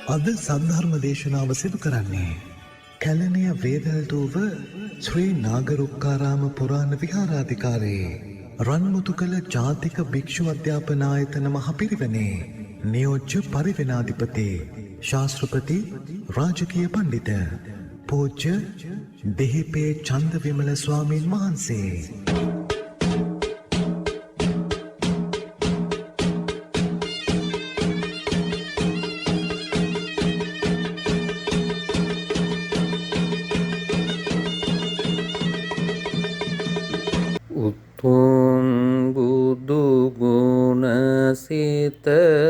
අද සද්ධර්ම දේශනාව සිදු කරන්නේ කැලණිය වේදල්දුව ශ්‍රී නාගරුක්කාරාම පුරාණ විහාරාධිකාරී රන්මුතුකල ජාතික භික්ෂු අධ්‍යාපන ආයතන මහපිරිවෙනේ නියෝජ්‍ය පරිවෙනාධිපති ශාස්ත්‍රපති රාජකීය පණ්ඩිත පූජ්‍ය දෙහිපේ චන්දවිමල ස්වාමීන් වහන්සේ උතුම් බුදු ගුණ සිත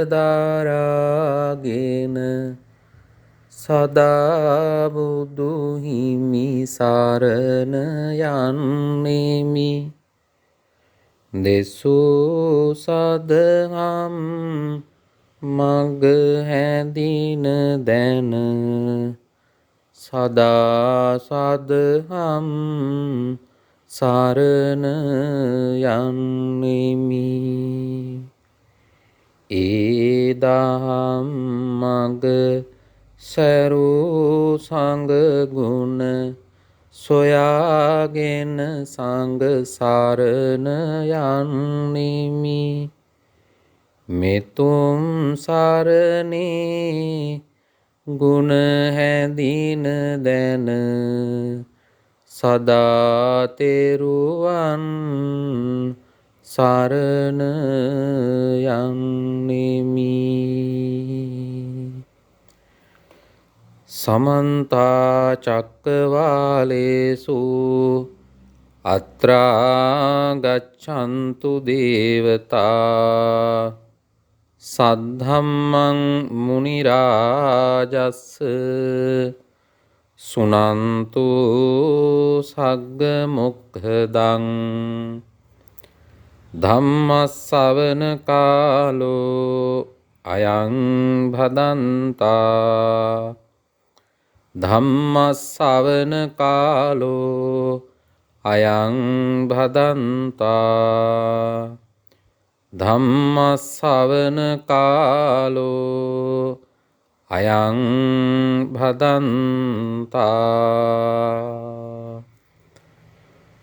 දරාගෙන සදා බුදු හිමි සරණ යන්නෙමි. දෙසූ සදහම් මග හැදින දැන සදා සදහම් සරණ යන්නෙමි. ඒ දහම් මග සැරූ සංඝ ගුණ සොයාගෙන සංඝ සරණ යන්නෙමි. මෙතුම් සරණේ ගුණ හැදින දැන සදා තෙරුවන් සරණ යන්නෙමි. සමන්ත චක්කවාලේසු අත්‍රා ගච්ඡන්තු දේවතා සද්ධම්මං මුනි රාජස්ස සුනන්තු සග්ග මොක්ඛදං ධම්මස්සවන කාලෝ අයං භදන්තා ධම්මස්සවන කාලෝ අයං භදන්තා ධම්මස්සවන කාලෝ අයං භදන්තා.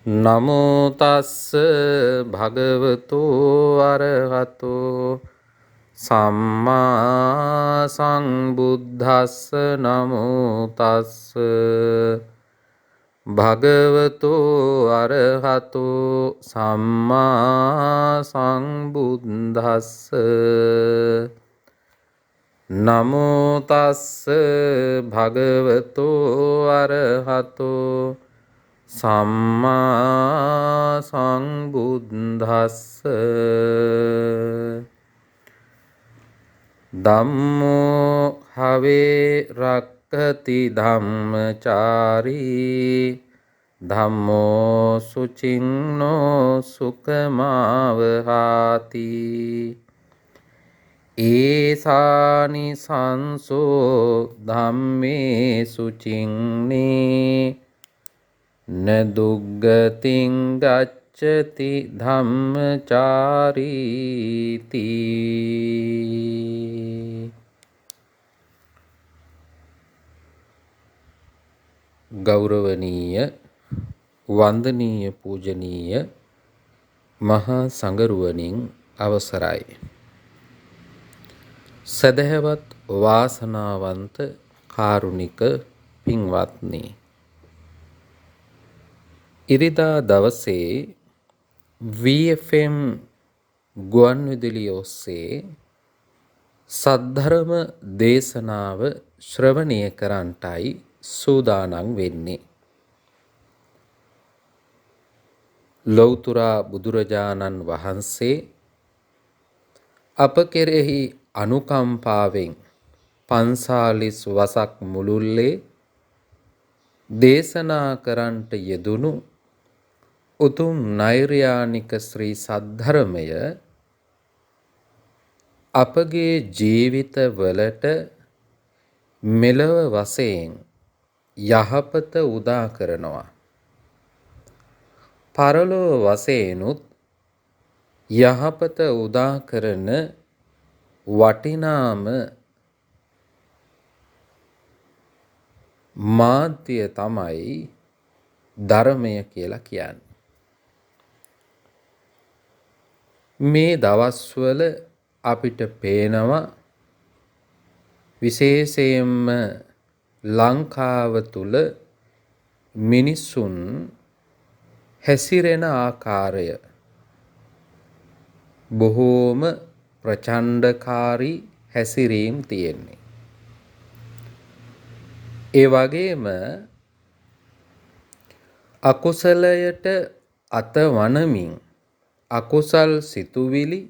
නමෝ තස්ස භගවතු අරහතු සම්මා සම්බුද්දස්ස. නමෝ තස්ස භගවතු අරහතු සම්මා සම්බුද්දස්ස. නමෝ තස්ස භගවතු අරහතු සම්මා සම්බුද්දස්ස. ධම්මෝ හවේ රක්ඛති ධම්මචාරී ධම්මෝ සුචින්නෝ සුඛමාවහාති. ඒසානි සංසෝ ධම්මේ සුචින්නේ නදුග්ගතින් ගච්ඡති ධම්මචාරීති. ගෞරවනීය වන්දනීය පූජනීය මහා සංඝරුවනින් අවසරයි. සදහවත් වාසනාවන්ත කාරුණික පින්වත්නි, ඉරිදා දවසේ VFM ගුවන්විදුලිය ඔස්සේ සද්ධර්ම දේශනාව ශ්‍රවණය කරන්නටයි සූදානම් වෙන්නේ. ලෞතුරා බුදුරජාණන් වහන්සේ අප කෙරෙහි අනුකම්පාවෙන් 45 වසක් මුළුල්ලේ දේශනා කරන්නට යෙදුණු උතුම් නෛර්යානික ශ්‍රී සද්ධර්මය අපගේ ජීවිතවලට මෙලොව වශයෙන් යහපත උදා කරනවා. පරලොව වශයෙන්ුත් යහපත උදා කරන වටිනාම මාධ්‍ය තමයි ධර්මය කියලා කියන්නේ. මේ දවස්වල අපිට පේනවා විශේෂයෙන්ම ලංකාව තුල මිනිසුන් හැසිරෙන ආකාරය බොහෝම ප්‍රචණ්ඩකාරී හැසිරීම් තියෙන්නේ. ඒ වගේම අකුසලයට අතවනමින් අකුසල් සිතුවිලි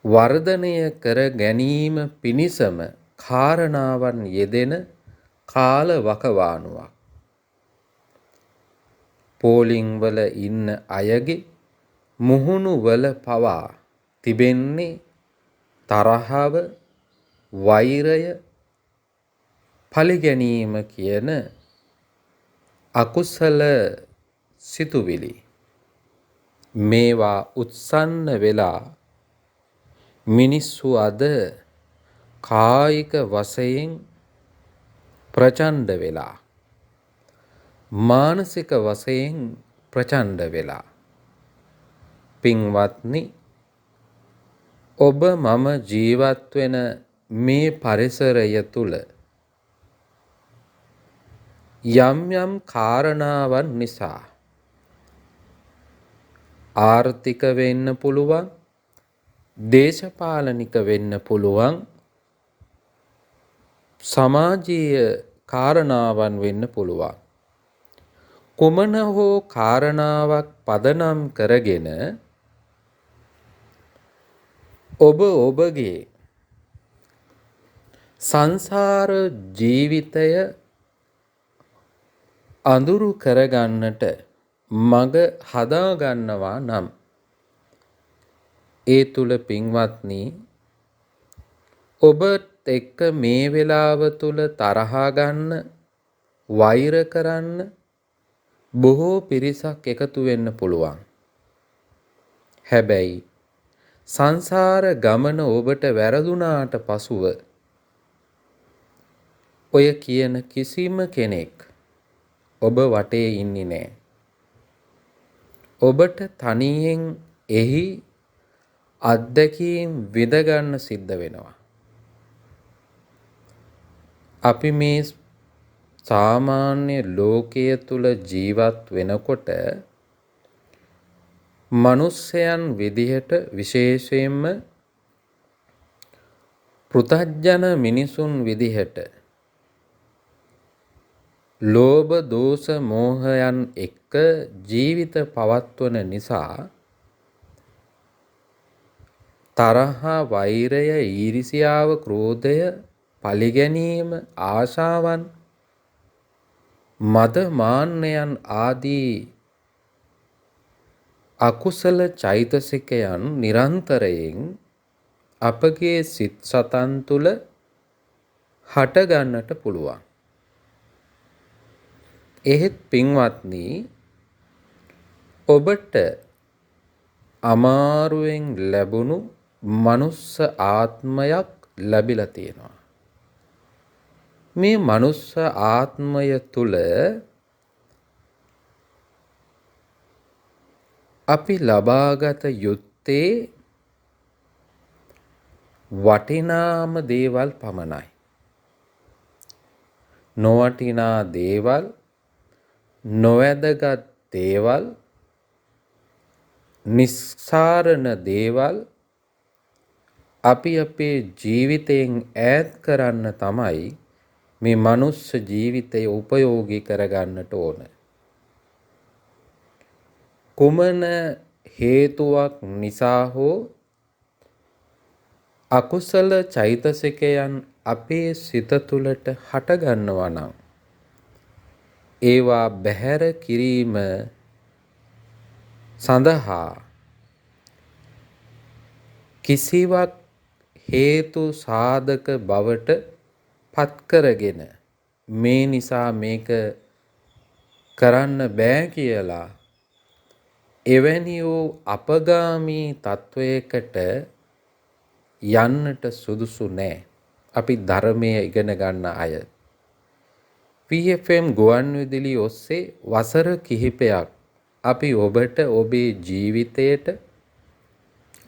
වර්ධනය කර ගැනීම පිණිසම කාරණාවන් යෙදෙන කාල වකවානුවක්. පෝලිං වල ඉන්න අයගේ මුහුණු වල පවා තිබෙන්නේ තරහව, වෛරය, පලිගැනීම කියන අකුසල සිතුවිලි. මේවා උත්සන්න වෙලා මිනිස්සු අද කායික වශයෙන් ප්‍රචණ්ඩ වෙලා, මානසික වශයෙන් ප්‍රචණ්ඩ වෙලා. පින්වත්නි, ඔබ මම ජීවත් වෙන මේ පරිසරය තුල යම් යම් කාරණාවන් නිසා ආර්ථික වෙන්න පුළුවන්, දේශපාලනික වෙන්න පුළුවන්, සමාජීය කාරණාවන් වෙන්න පුළුවන්. කුමන හෝ කාරණාවක් පදනම් කරගෙන ඔබ ඔබගේ සංසාර ජීවිතය අඳුරු කරගන්නට මඟ හදාගන්නවා නම් ඒ තුල පින්වත්නි, ඔබත් එක්ක මේ වෙලාව තුල තරහා ගන්න, වෛර කරන්න බොහෝ පිරිසක් එකතු වෙන්න පුළුවන්. හැබැයි සංසාර ගමන ඔබට වැරදුනාට පසුව ඔය කියන කිසිම කෙනෙක් ඔබ වටේ ඉන්නේ නැහැ. ඔබට තනියෙන් එහි අත්දැකීම් විඳ ගන්න සිද්ධ වෙනවා. අපි මේ සාමාන්‍ය ලෝකයේ තුල ජීවත් වෙනකොට මනුස්සයන් විදිහට, විශේෂයෙන්ම පෘථග්ජන මිනිසුන් විදිහට ලෝභ, දෝෂ, මෝහයන් එක්ක ජීවිත පවත්වන නිසා තරහ, වෛරය, ඊර්ෂ්‍යාව, ක්‍රෝධය, පලිගැනීම, ආශාවන්, මද මාන්නයන් ආදී අකුසල චෛතසිකයන් නිරන්තරයෙන් අපගේ සිත් සතන් තුල හට ගන්නට පුළුවන්. එහෙත් පින්වත්නි, ඔබට අමාරුවෙන් ලැබුණු මනුස්ස ආත්මයක් ලැබිලා තියෙනවා. මේ මනුස්ස ආත්මය තුල අපි ලබාගත යුත්තේ වටිනාම දේවල් පමණයි. නොවටිනා දේවල්, නොවැදගත් දේවල්, නිස්සාරණ දේවල් අපි අපේ ජීවිතයෙන් ඈත් කරන්න තමයි මේ මනුස්ස ජීවිතය උපයෝගී කරගන්නට ඕන. කුමන හේතුවක් නිසා හෝ අකුසල චෛතසිකයන් අපේ සිත තුළට හටගන්නවා නම් ඒවා බැහැර කිරීම සඳහා කිසිවක් හේතු සාධක බවට පත් කරගෙන මේ නිසා මේක කරන්න බෑ කියලා එවැනි වූ අපගාමී තත්වයකට යන්නට සුදුසු නෑ. අපි ධර්මය ඉගෙන ගන්න අය. PFM ගුවන්විදුලි ඔස්සේ වසර කිහිපයක් අපි ඔබට ඔබේ ජීවිතයට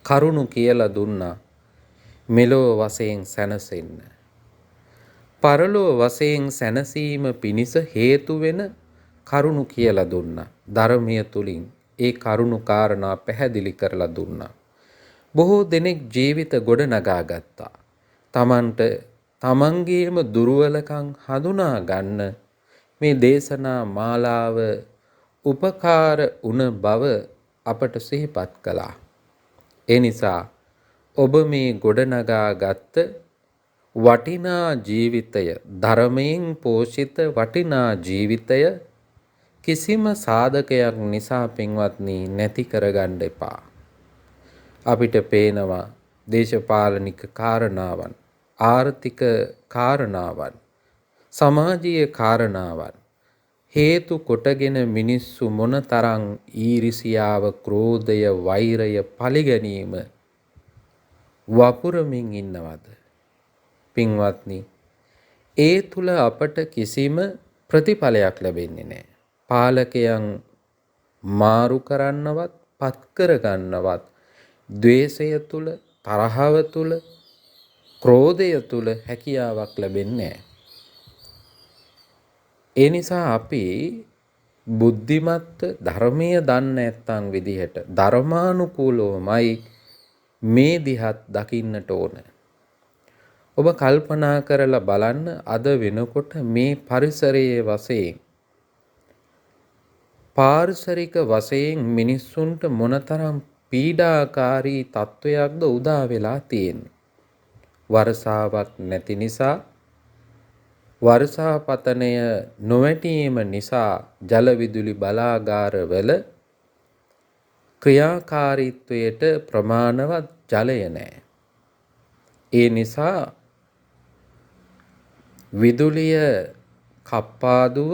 කරුණු කියලා දුන්නා මෙලොව වශයෙන් සැනසෙන්න. පරලොව වශයෙන් සැනසීම පිණිස හේතු වෙන කරුණු කියලා දුන්නා. ධර්මය තුලින් ඒ කරුණු කාරණා පැහැදිලි කරලා දුන්නා. බොහෝ දෙනෙක් ජීවිත ගොඩනගා ගත්තා. තමන්ට තමන්ගේම දුර්වලකම් හඳුනා ගන්න මේ දේශනා මාලාව උපකාර වුණ බව අපට සිහිපත් කළා. ඒ නිසා ඔබ මේ ගොඩනගා ගත්ත වටිනා ජීවිතය, ධර්මයෙන් පෝෂිත වටිනා ජීවිතය කිසිම සාධකයක් නිසා පින්වත්නි නැති කරගන්න එපා. අපිට පේනවා දේශපාලනික කාරණාවන්, ආර්ථික කාරණාවන්, සමාජීය කාරණාවන් හේතු කොටගෙන මිනිස්සු මොනතරම් ඊර්ෂියාව, ක්‍රෝධය, වෛරය, පරිගැනීම වපුරමින් ඉන්නවද? පින්වත්නි, ඒ තුල අපට කිසිම ප්‍රතිඵලයක් ලැබෙන්නේ නැහැ. පාලකයන් මාරු කරන්නවත්, පත් කරගන්නවත් ද්වේෂය තුල, තරහව තුල, ක්‍රෝධය තුල හැකියාවක් ලැබෙන්නේ නැහැ. ඒ නිසා අපි බුද්ධිමත් ධර්මීය දන්නේ නැත්නම් විදිහට ධර්මානුකූලවමයි මේ දිහත් දකින්නට ඕන. ඔබ කල්පනා කරලා බලන්න අද වෙනකොට මේ පරිසරයේ වශයෙන් පාරිසරික වශයෙන් මිනිස්සුන්ට මොනතරම් පීඩාකාරී තත්වයක්ද උදා වෙලා තියෙන්නේ. වර්ෂාවක් නැති නිසා, වර්ෂාපතනය නොවැටීම නිසා ජල විදුලි බලාගාරවල ක්‍රියාකාරීත්වයට ප්‍රමාණවත් ජලය නැහැ. ඒ නිසා විදුලිය කප්පාදුව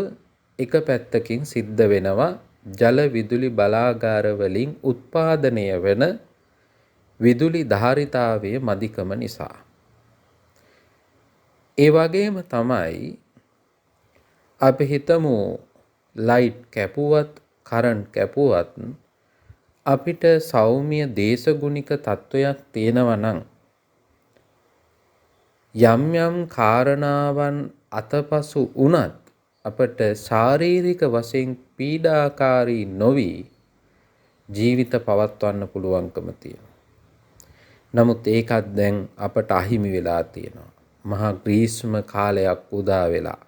එක පැත්තකින් සිද්ධ වෙනවා ජල විදුලි බලාගාර වලින් උත්පාදනය වෙන විදුලි ධාරිතාවයේ මදිකම නිසා. ඒ වගේම තමයි අපි හිතමු ලයිට් කැපුවත්, කරන්ට් කැපුවත් අපිට සෞම්‍ය දේශගුණික තත්වයක් තියෙනවා නම් යම් යම් කාරණාවන් අතපසු වුණත් අපට ශාරීරික වශයෙන් පීඩාකාරී නොවි ජීවිත පවත්වන්න පුළුවන්කම තියෙනවා. නමුත් ඒකත් දැන් අපට අහිමි වෙලා තියෙනවා. මහා ග්‍රීෂ්ම කාලයක් උදා වෙලා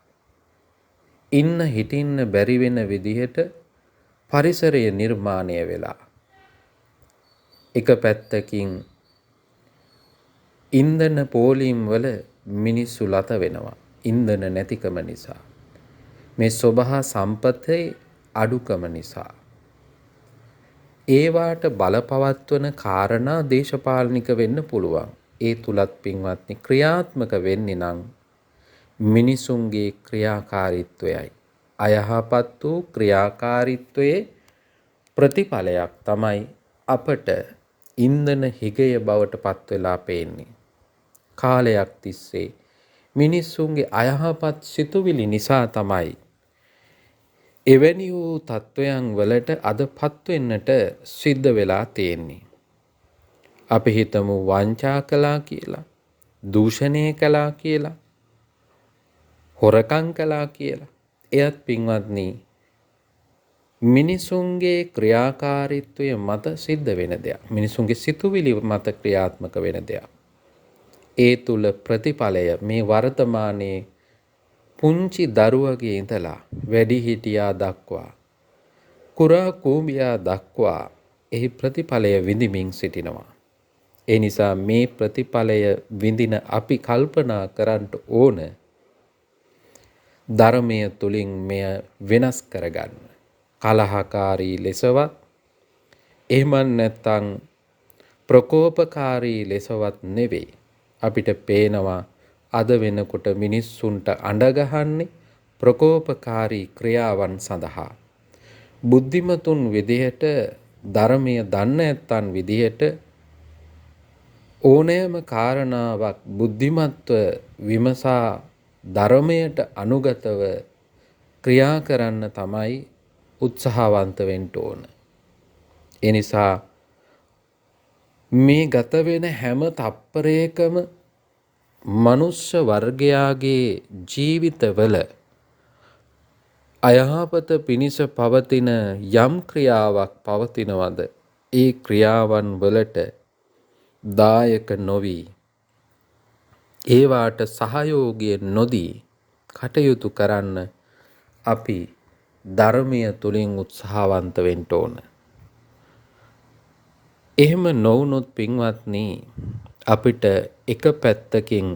ඉන්න හිටින්න බැරි වෙන විදිහට පරිසරය නිර්මාණය වෙලා එක පැත්තකින් ඉන්ධන පෝලිම් වල මිනිස්සු ලත වෙනවා ඉන්ධන නැතිකම නිසා. මේ සබහා සම්පතේ අඩුකම නිසා. ඒවාට බලපවත්වන කාරණා දේශපාලනික වෙන්න පුළුවන්. ඒ තුලත් පින්වත්නි ක්‍රියාත්මක වෙන්නේ නම් මිනිසුන්ගේ ක්‍රියාකාරීත්වයයි. අයහපත් වූ ක්‍රියාකාරීත්වයේ ප්‍රතිඵලයක් තමයි අපට ඉන්ධන හිගය බවට පත් වෙලා පේන්නේ. කාලයක් තිස්සේ මිනිස්සුන්ගේ අයහපත් සිතුවිලි නිසා තමයි එවැනි වූ තත්වයන් වලට අදපත් වෙන්නට සිද්ධ වෙලා තියෙන්නේ. අපි හිතමු වංචා කළා කියලා, දූෂණය කළා කියලා, හොරකම් කළා කියලා. එයත් පින්වත්නි මිනිසුන්ගේ ක්‍රියාකාරීත්වය මත සිද්ධ වෙන දෙයක්. මිනිසුන්ගේ සිතුවිලි මත ක්‍රියාත්මක වෙන දෙයක්. ඒ තුල ප්‍රතිඵලය මේ වර්තමානයේ පුංචි දරුවගේ ඉඳලා වැඩිහිටියා දක්වා, කුරා කූඹියා දක්වා එහි ප්‍රතිඵලය විඳිමින් සිටිනවා. ඒ නිසා මේ ප්‍රතිඵලය විඳින අපි කල්පනා කරන්න ඕන ධර්මය තුලින් මෙය වෙනස් කරගන්න. කලහකාරී ලෙසවත් එහෙම නැත්නම් ප්‍රකෝපකාරී ලෙසවත් නෙවෙයි. අපිට පේනවා අද වෙනකොට මිනිස්සුන්ට අඬගහන්නේ ප්‍රකෝපකාරී ක්‍රියාවන් සඳහා. බුද්ධිමතුන් විදිහට ධර්මය දන්න නැත්තන් විදිහට ඕනෑම කාරණාවක් බුද්ධිමත්ව විමසා ධර්මයට අනුගතව ක්‍රියා කරන්න තමයි උත්සාහවන්ත වෙන්න ඕන. ඒ නිසා මේ ගත වෙන හැම තප්පරයකම මනුෂ්‍ය වර්ගයාගේ ජීවිතවල අයහපත පිණිස පවතින යම් ක්‍රියාවක් පවතිනවද ඒ ක්‍රියාවන් වලට දායක නොවී ඒවාට සහයෝගය නොදී කටයුතු කරන්න අපි ධර්මය තුලින් උත්සාහවන්ත වෙන්න ඕන. එහෙම නොවුනොත් පින්වත්නි අපිට එක පැත්තකින්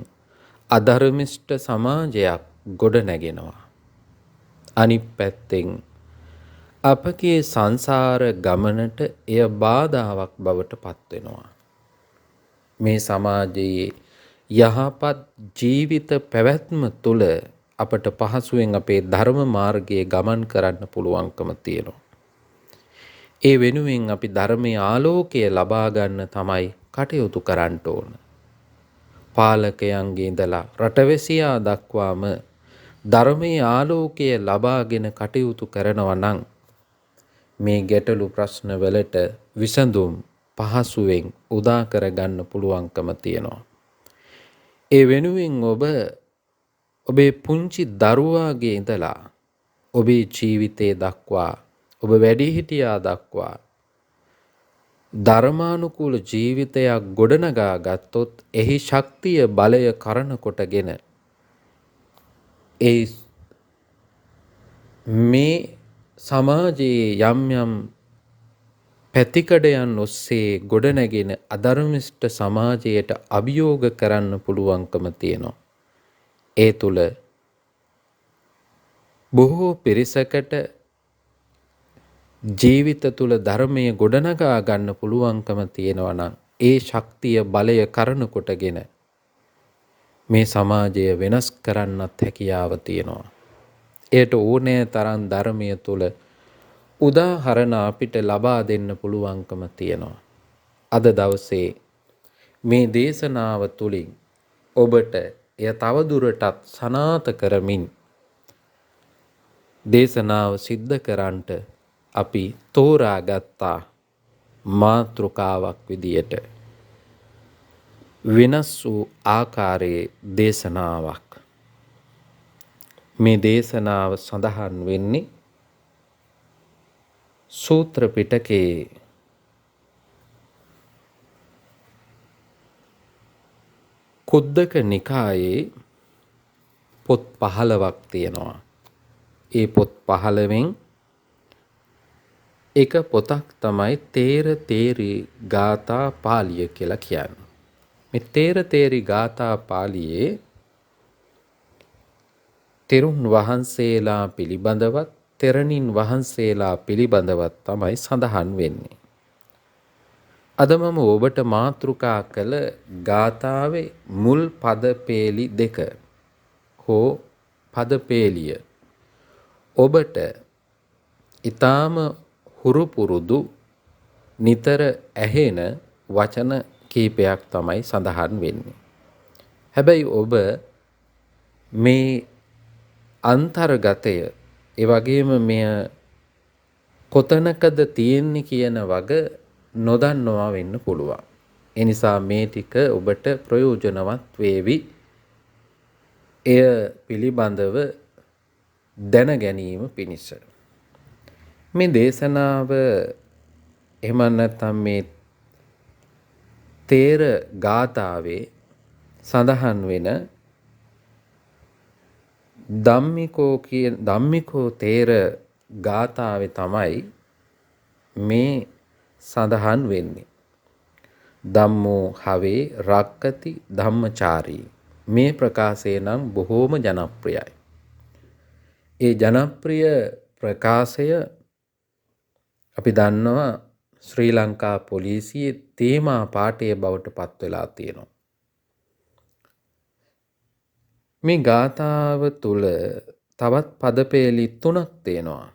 අධර්මිෂ්ඨ සමාජයක් ගොඩ නැගෙනවා. අනිත් පැත්තෙන් අපගේ සංසාර ගමනට එය බාධාවක් බවට පත් වෙනවා. මේ සමාජයේ යහපත් ජීවිත පැවැත්ම තුළ අපට පහසුවෙන් අපේ ධර්ම මාර්ගයේ ගමන් කරන්න පුළුවන්කම තියෙනවා. ඒ වෙනුවෙන් අපි ධර්මයේ ආලෝකය ලබා ගන්න තමයි කටයුතු කරන්න ඕන. පාලකයන්ගේ ඉඳලා රටවැසියා දක්වාම ධර්මයේ ආලෝකය ලබාගෙන කටයුතු කරනවා නම් මේ ගැටලු ප්‍රශ්න වලට විසඳුම් පහසුවෙන් උදා කරගන්න පුළුවන්කම තියෙනවා. ඒ වෙනුවෙන් ඔබේ පුංචි දරුවාගේ ඉඳලා ඔබේ ජීවිතේ දක්වා ඔබ වැඩිහිටියා දක්වා ධර්මානුකූල ජීවිතයක් ගොඩනගා ගත්තොත් එහි ශක්තිය බලය කරන කොටගෙන ඒ මේ සමාජයේ යම් යම් පැතිකඩයන් ඔස්සේ ගොඩනැගෙන අධර්මිෂ්ඨ සමාජයට අභියෝග කරන්න පුළුවන්කම තියෙනවා. ඒ තුල බොහෝ පිරිසකට ජීවිත තුල ධර්මයේ ගොඩනගා ගන්න පුළුවන්කම තියෙනවා නම් ඒ ශක්තිය බලය කරන කොටගෙන මේ සමාජය වෙනස් කරන්නත් හැකියාව තියෙනවා. ඒට ඕනෑ තරම් ධර්මයේ තුල උදාහරණ අපිට ලබා දෙන්න පුළුවන්කම තියෙනවා. අද දවසේ මේ දේශනාව තුලින් ඔබට එය තවදුරටත් සනාථ කරමින් දේශනාව සිද්ධ කරන්නට අපි තෝරාගත්තා මාතෘකාවක් විදියට වෙනස් වූ ආකාරයේ දේශනාවක්. මේ දේශනාව සඳහන් වෙන්නේ සූත්‍ර පිටකේ කුද්දක නිකායේ පොත් 15ක් තියෙනවා. ඒ පොත් 15න් එක පොතක් තමයි තේර තේරි ගාථා පාළිය කියලා කියන්නේ. මේ තේර තේරි ගාථා පාළියේ තෙරුන් වහන්සේලා පිළිබඳවත් තෙරණින් වහන්සේලා පිළිබඳවත් තමයි සඳහන් වෙන්නේ. අද මම ඔබට මාතෘකා කළ ගාථාවේ මුල් පද පේලි දෙක හෝ පද පේලිය ඔබට ඊටාම හුරු පුරුදු නිතර ඇහෙන වචන කීපයක් තමයි සඳහන් වෙන්නේ. හැබැයි ඔබ මේ අන්තර්ගතය ඒ වගේම මෙය කොතනකද තියෙන්නේ කියන වග නොදන්නවා වෙන්න පුළුවන්. ඒ නිසා මේ ටික ඔබට ප්‍රයෝජනවත් වේවි. එය පිළිබඳව දැන ගැනීම පිණිස. මේ දේශනාව එහෙම නැත්නම් මේ තේර ගාථාවේ සඳහන් වෙන ධම්මිකෝ තේර ගාථාවේ තමයි මේ සඳහන් වෙන්නේ. ධම්මෝ හවේ රක්කති ධම්මචාරී. මේ ප්‍රකාශය නම් බොහෝම ජනප්‍රියයි. ඒ ජනප්‍රිය ප්‍රකාශය අපි දන්නවා ශ්‍රී ලංකා පොලිසියේ තේමා පාඨය බවට පත් වෙලා තියෙනවා. මේ ගාථාව තුල තවත් පදපේලි 3ක් තියෙනවා.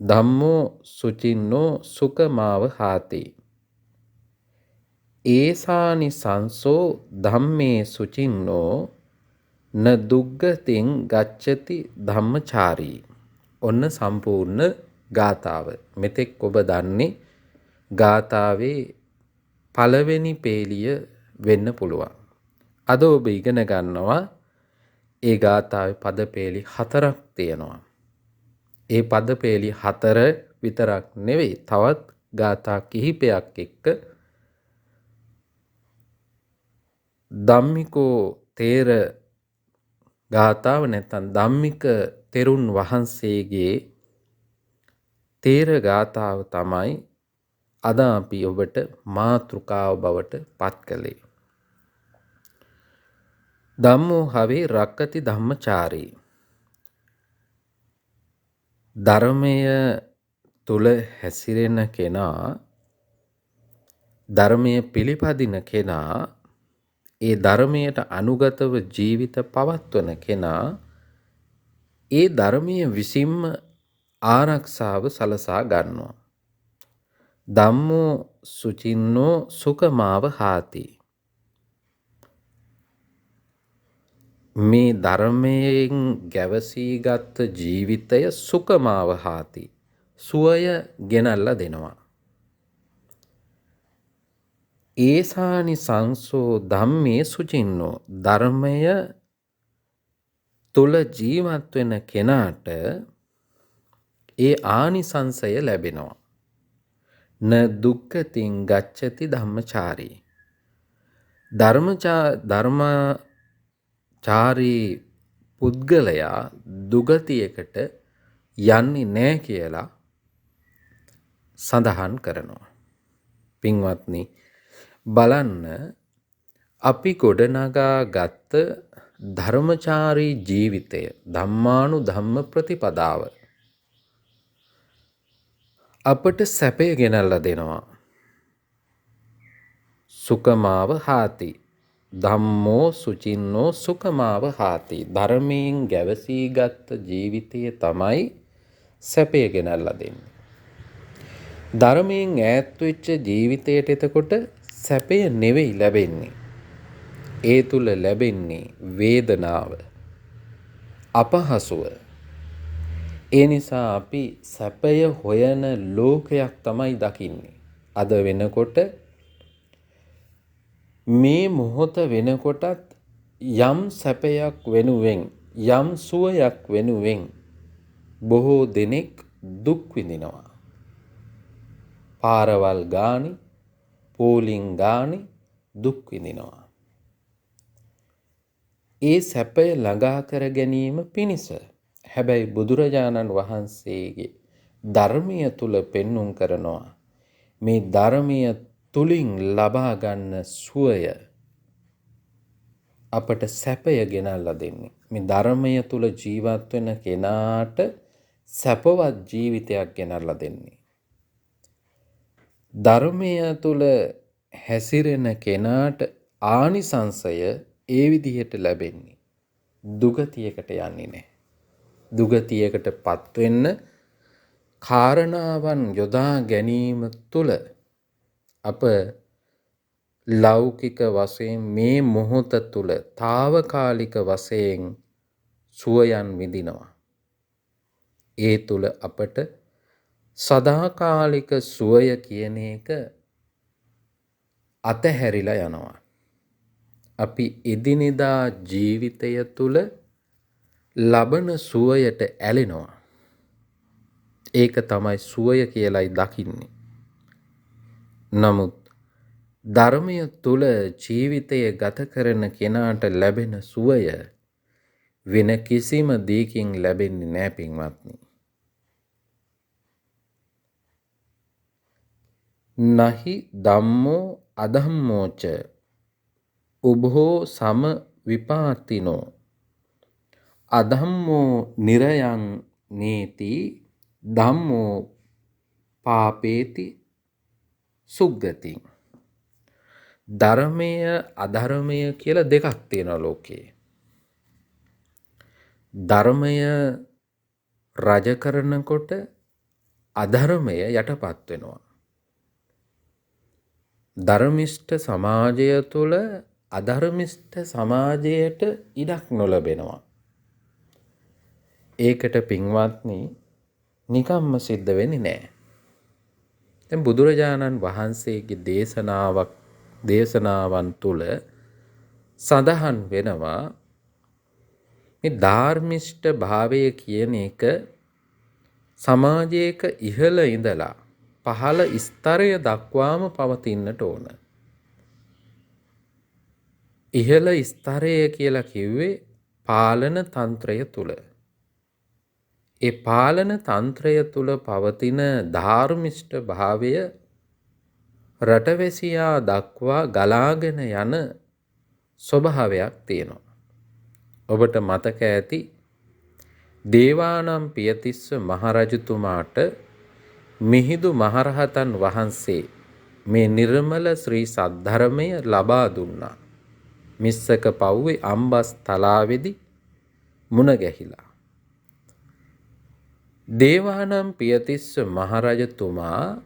ධම්මෝ සුචින්නෝ සුකමාව හාති. ඒසානි සංසෝ ධම්මේ සුචින්නෝ න දුග්ගතින් ගච්ඡති ධම්මචාරී. ඔන්න සම්පූර්ණ ගාථාව. මෙතෙක් ඔබ දන්නේ ගාථාවේ පළවෙනි පේලිය වෙන්න පුළුවන්. අද ඔබ ඉගෙන ගන්නවා ඒ ගාථාවේ පද පේලි 4ක් තියෙනවා. ඒ පද පේලි 4 විතරක් නෙවෙයි තවත් ගාථා කිහිපයක් එක්ක ධම්මිකෝ තේර ගාථාව නැත්නම් ධම්මික තෙරුන් වහන්සේගේ තේර ගාථාව තමයි අද අපි ඔබට මාතෘකාව බවට පත් කළේ. ධම්මෝ හවේ රක්කති ධම්මචාරී. ධර්මය තුල හැසිරෙන කෙනා, ධර්මය පිළිපදින කෙනා, ඒ ධර්මයට අනුගතව ජීවිත පවත්වන කෙනා ඒ ධර්මයේ විසින්ම ආරක්ෂාව සලසා ගන්නවා. ධම්මෝ සුචින්නෝ සුකමාව හාති. මේ ධර්මයෙන් ගැවසීගත් ජීවිතය සුකමාව හාති. සුවය ගෙනල්ලා දෙනවා. ඒසානි සංසෝ ධම්මේ සුචින්නෝ. ධර්මය තුල ජීවත් වෙන කෙනාට ඒ ආනිසංසය ලැබෙනවා. න දුක්ඛතින් ගච්ඡති ධම්මචාරී. ධර්මචාරී පුද්ගලයා දුගතියකට යන්නේ නැහැ කියලා සඳහන් කරනවා. පින්වත්නි බලන්න අපි ගොඩනගා ගත්ත ධර්මචාරී ජීවිතය ධම්මානු ධම්ම ප්‍රතිපදාව අපට සැපය ගෙනල්ලා දෙනවා. සුකමාව හාති. ධම්මෝ සුචින්නෝ සුකමාව හාති. ධර්මයෙන් ගැවසීගත් ජීවිතය තමයි සැපය ගෙනල්ලා දෙන්නේ. ධර්මයෙන් ඈත් වෙච්ච ජීවිතයට එතකොට සැපය නෙවෙයි ලැබෙන්නේ. ඒ තුල ලැබෙන්නේ වේදනාව, අපහසුව. ඒ නිසා අපි සැපය හොයන ලෝකයක් තමයි දකින්නේ. අද වෙනකොට මේ මොහොත වෙනකොටත් යම් සැපයක් වෙනුවෙන් යම් සුවයක් වෙනුවෙන් බොහෝ දෙනෙක් දුක් විඳිනවා. පාරවල් ගානි, පෝලිං ගානි දුක් විඳිනවා. ඒ සැපය ළඟා කර ගැනීම පිණිස හැබැයි බුදුරජාණන් වහන්සේගේ ධර්මය තුල පෙන්눔 කරනවා මේ ධර්මය තුලින් ලබා ගන්න සුවය අපට සැපය ගෙනල්ලා දෙන්නේ. මේ ධර්මය තුල ජීවත් වෙන කෙනාට සැපවත් ජීවිතයක් ගෙනල්ලා දෙන්නේ. ධර්මය තුල හැසිරෙන කෙනාට ආනිසංසය ඒ විදිහට ලැබෙන්නේ. දුගතියකට යන්නේ නැහැ. දුගතියකටපත් වෙන්න කාරණාවන් යොදා ගැනීම තුළ අප ලෞකික වශයෙන් මේ මොහොත තුළ తాවකාලික වශයෙන් සුවයන් විඳිනවා. ඒ තුළ අපට සදාකාලික සුවය කියන එක අතහැරිලා යනවා. අපි එදිනෙදා ජීවිතය තුළ ලබන සුවයට ඇලෙනවා. ඒක තමයි සුවය කියලායි දකින්නේ. නමුත් ධර්මය තුල ජීවිතය ගත කරන කෙනාට ලැබෙන සුවය වෙන කිසිම දෙයකින් ලැබෙන්නේ නැහැ පින්වත්නි. නහි ධම්මෝ අධම්මෝච උභෝ සම විපාතිනෝ අධම්මෝ නිරයං නේති ධම්මෝ පාපේති සුග්ගති. ධර්මය අධර්මය කියලා දෙකක් තියෙනවා ලෝකේ. ධර්මය රජ කරනකොට අධර්මය යටපත් වෙනවා. ධර්මිෂ්ඨ සමාජය තුළ අධර්මිෂ්ඨ සමාජයට ඉඩක් නොලැබෙනවා. ඒකට පින්වත්නි නිකම්ම සිද්ධ වෙන්නේ නැහැ. දැන් බුදුරජාණන් වහන්සේගේ දේශනාවන් තුල සඳහන් වෙනවා මේ ධාර්මිෂ්ඨ භාවය කියන එක සමාජයක ඉහළ ඉඳලා පහළ ස්තරය දක්වාම පවතින්නට ඕන. ඉහළ ස්තරය කියලා කිව්වේ පාලන තන්ත්‍රය තුල. ඒ පාලන තන්ත්‍රය තුල පවතින ධාර්මිෂ්ඨ භාවය රටවැසියා දක්වා ගලාගෙන යන ස්වභාවයක් තියෙනවා. ඔබට මතක ඇති දේවානම් පියතිස්ස මහරජතුමාට මිහිඳු මහරහතන් වහන්සේ මේ නිර්මල ශ්‍රී සද්ධර්මය ලබා දුන්නා. මිස්සක පව්වේ අම්බස් තලාවේදී මුණ ගැහිලා. දේවානම් පියතිස්ස මහරජතුමා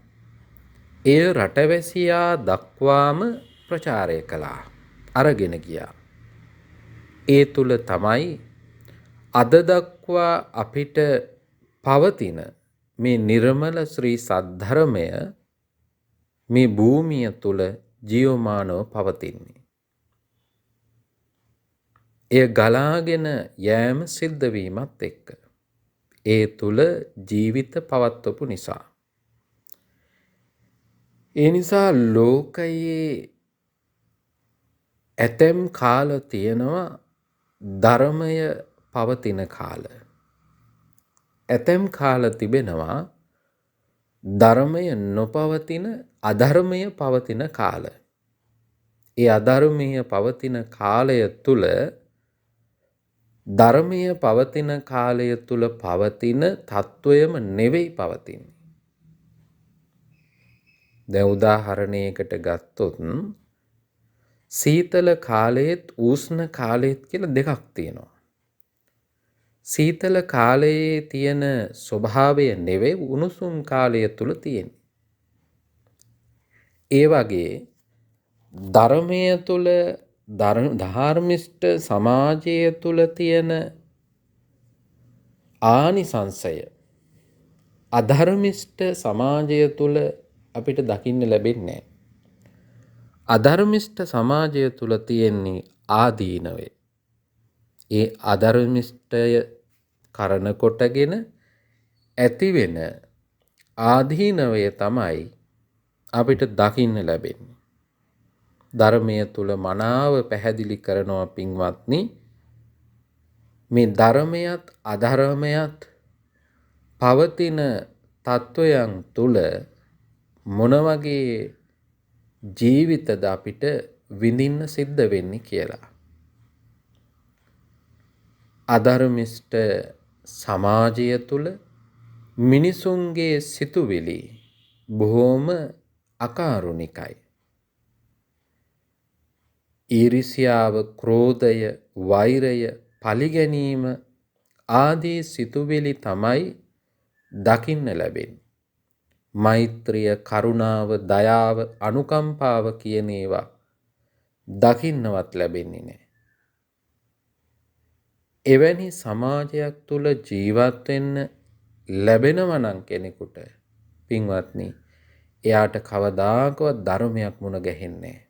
එය රටවැසියා දක්වාම ප්‍රචාරය කළා. අරගෙන ගියා. ඒ තුල තමයි අද දක්වා අපිට පවතින මේ නිර්මල ශ්‍රී සද්ධර්මය මේ භූමිය තුල ජීවමානව පවතින්නේ. එය ගලාගෙන යෑම සිද්ධ වීමත් එක්ක ඒ තුල ජීවිත පවත්වපු නිසා. ඒ නිසා ලෝකයේ ඇතැම් කාල තියෙනවා ධර්මය පවතින කාල. ඇතැම් කාල තිබෙනවා ධර්මය නොපවතින අධර්මය පවතින කාල. ඒ අධර්මය පවතින කාලය තුල ධර්මය පවතින කාලය තුල පවතින තත්වයම නෙවෙයි පවතින්නේ. දැන් උදාහරණයකට ගත්තොත් සීතල කාලයේත් උෂ්ණ කාලයේත් කියලා දෙකක් තියෙනවා. සීතල කාලයේ තියෙන ස්වභාවය නෙවෙයි උණුසුම් කාලය තුල තියෙන්නේ. ඒ වගේ ධර්මය තුල ධාර්මිෂ්ඨ සමාජය තුල තියෙන ආනිසංසය අධර්මිෂ්ඨ සමාජය තුල අපිට දකින්න ලැබෙන්නේ නැහැ. අධර්මිෂ්ඨ සමාජය තුල තියෙන්නේ ආදීනවය. ඒ අධර්මිෂ්ඨය කරන කොටගෙන ඇතිවෙන ආදීනවය තමයි අපිට දකින්න ලැබෙන්නේ. ධර්මය තුල මනාව පැහැදිලි කරනවා පින්වත්නි, මේ ධර්මයත් අධර්මයත් පවතින තත්වයන් තුල මොන වගේ ජීවිතද අපිට විඳින්න සිද්ධ වෙන්නේ කියලා. අධර්මිෂ්ඨ සමාජය තුල මිනිසුන්ගේ සිතුවිලි බොහෝම අකාරුණිකයි. ඊර්ෂ්‍යාව, ක්‍රෝධය, වෛරය, පලිගැනීම ආදී සිතුවිලි තමයි දකින්න ලැබෙන්නේ. මෛත්‍රිය, කරුණාව, දයාව, අනුකම්පාව කියන ඒවා දකින්නවත් ලැබෙන්නේ නැහැ. එවැනි සමාජයක් තුල ජීවත් වෙන්න ලැබෙනවා නම් කෙනෙකුට පින්වත්නි, එයාට කවදාකවත් ධර්මයක් මුණ ගැහෙන්නේ නැහැ.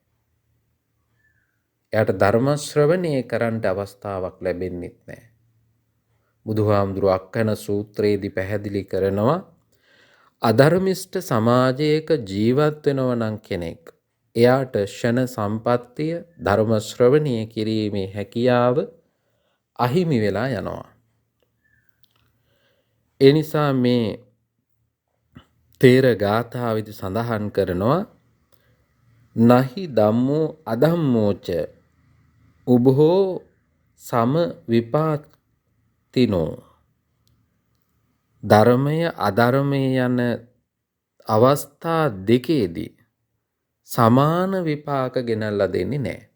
එයාට ධර්ම ශ්‍රවණය කරන්න අවස්ථාවක් ලැබෙන්නේ නැහැ. බුදුහාමුදුරුවෝ අක්කන සූත්‍රයේදී පැහැදිලි කරනවා අධර්මිෂ්ඨ සමාජයක ජීවත් වෙනවා නම් කෙනෙක් එයාට ෂණ සම්පත්තිය ධර්ම ශ්‍රවණය කිරීමේ හැකියාව අහිමි වෙලා යනවා. ඒ නිසා මේ තේර ගාථාවේදී සඳහන් කරනවා නහි ධම්මෝ අධම්මෝච උභෝ සම විපාතිනෝ. ධර්මය අධර්මය යන අවස්ථා දෙකේදී සමාන විපාක ගෙනල්ලා දෙන්නේ නැහැ.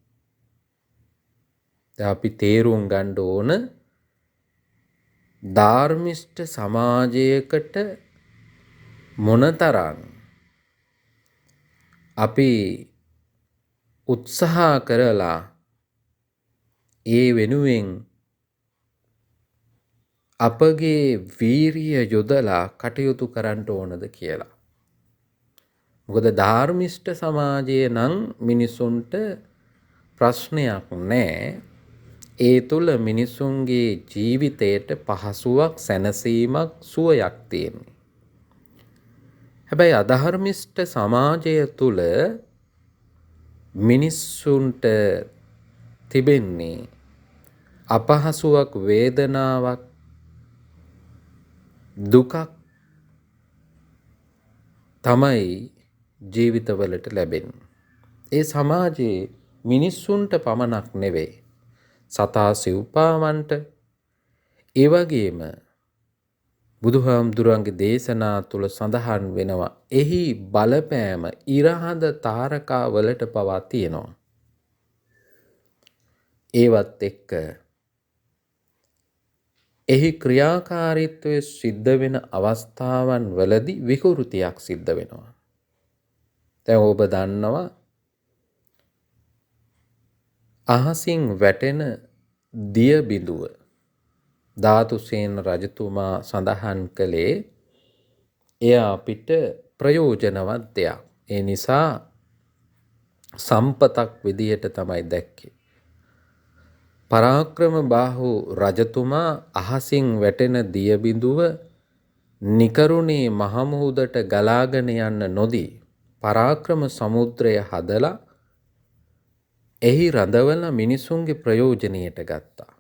අපි තේරුම් ගන්න ඕන ධාර්මිෂ්ඨ සමාජයකට මොනතරම් අපි උත්සාහ කරලා ඒ වෙනුවෙන් අපගේ වීරිය යොදලා කටයුතු කරන්න ඕනද කියලා. මොකද ධාර්මිෂ්ඨ සමාජයේ නම් මිනිසුන්ට ප්‍රශ්නයක් නැහැ. ඒ තුළ මිනිසුන්ගේ ජීවිතයට පහසුවක්, සැනසීමක්, සුවයක් තියෙනවා. හැබැයි අධර්මිෂ්ඨ සමාජය තුළ මිනිස්සුන්ට තිබෙන්නේ අපහසුවක්, වේදනාවක්, දුකක් තමයි ජීවිතවලට ලැබෙන්නේ. ඒ සමාජයේ මිනිස්සුන්ට පමණක් නෙවෙයි, සතා සිව්පාවන්ට, ඒ වගේම බුදුහාමුදුරන්ගේ දේශනා තුළ සඳහන් වෙනවා එහි බලපෑම ඉරහඳ තාරකා වලට පවා තියෙනවා. ඒවත් එක්ක එහි ක්‍රියාකාරීත්වය සිද්ධ වෙන අවස්ථාවන් වලදී විකෘතියක් සිද්ධ වෙනවා. දැන් ඔබ දන්නවා අහසින් වැටෙන දිය බිඳුව ධාතුසේන රජතුමා සඳහන් කළේ එය අපිට ප්‍රයෝජනවත් දෙයක්. ඒ නිසා සම්පතක් විදියට තමයි දැක්කේ. පරාක්‍රම බාහු රජතුමා අහසින් වැටෙන දිය බිඳුව නිකරුණේ මහමුහුදට ගලාගෙන යන්න නොදී පරාක්‍රම සමුද්‍රය හදලා එහි රඳවන මිනිසුන්ගේ ප්‍රයෝජනයට ගත්තා.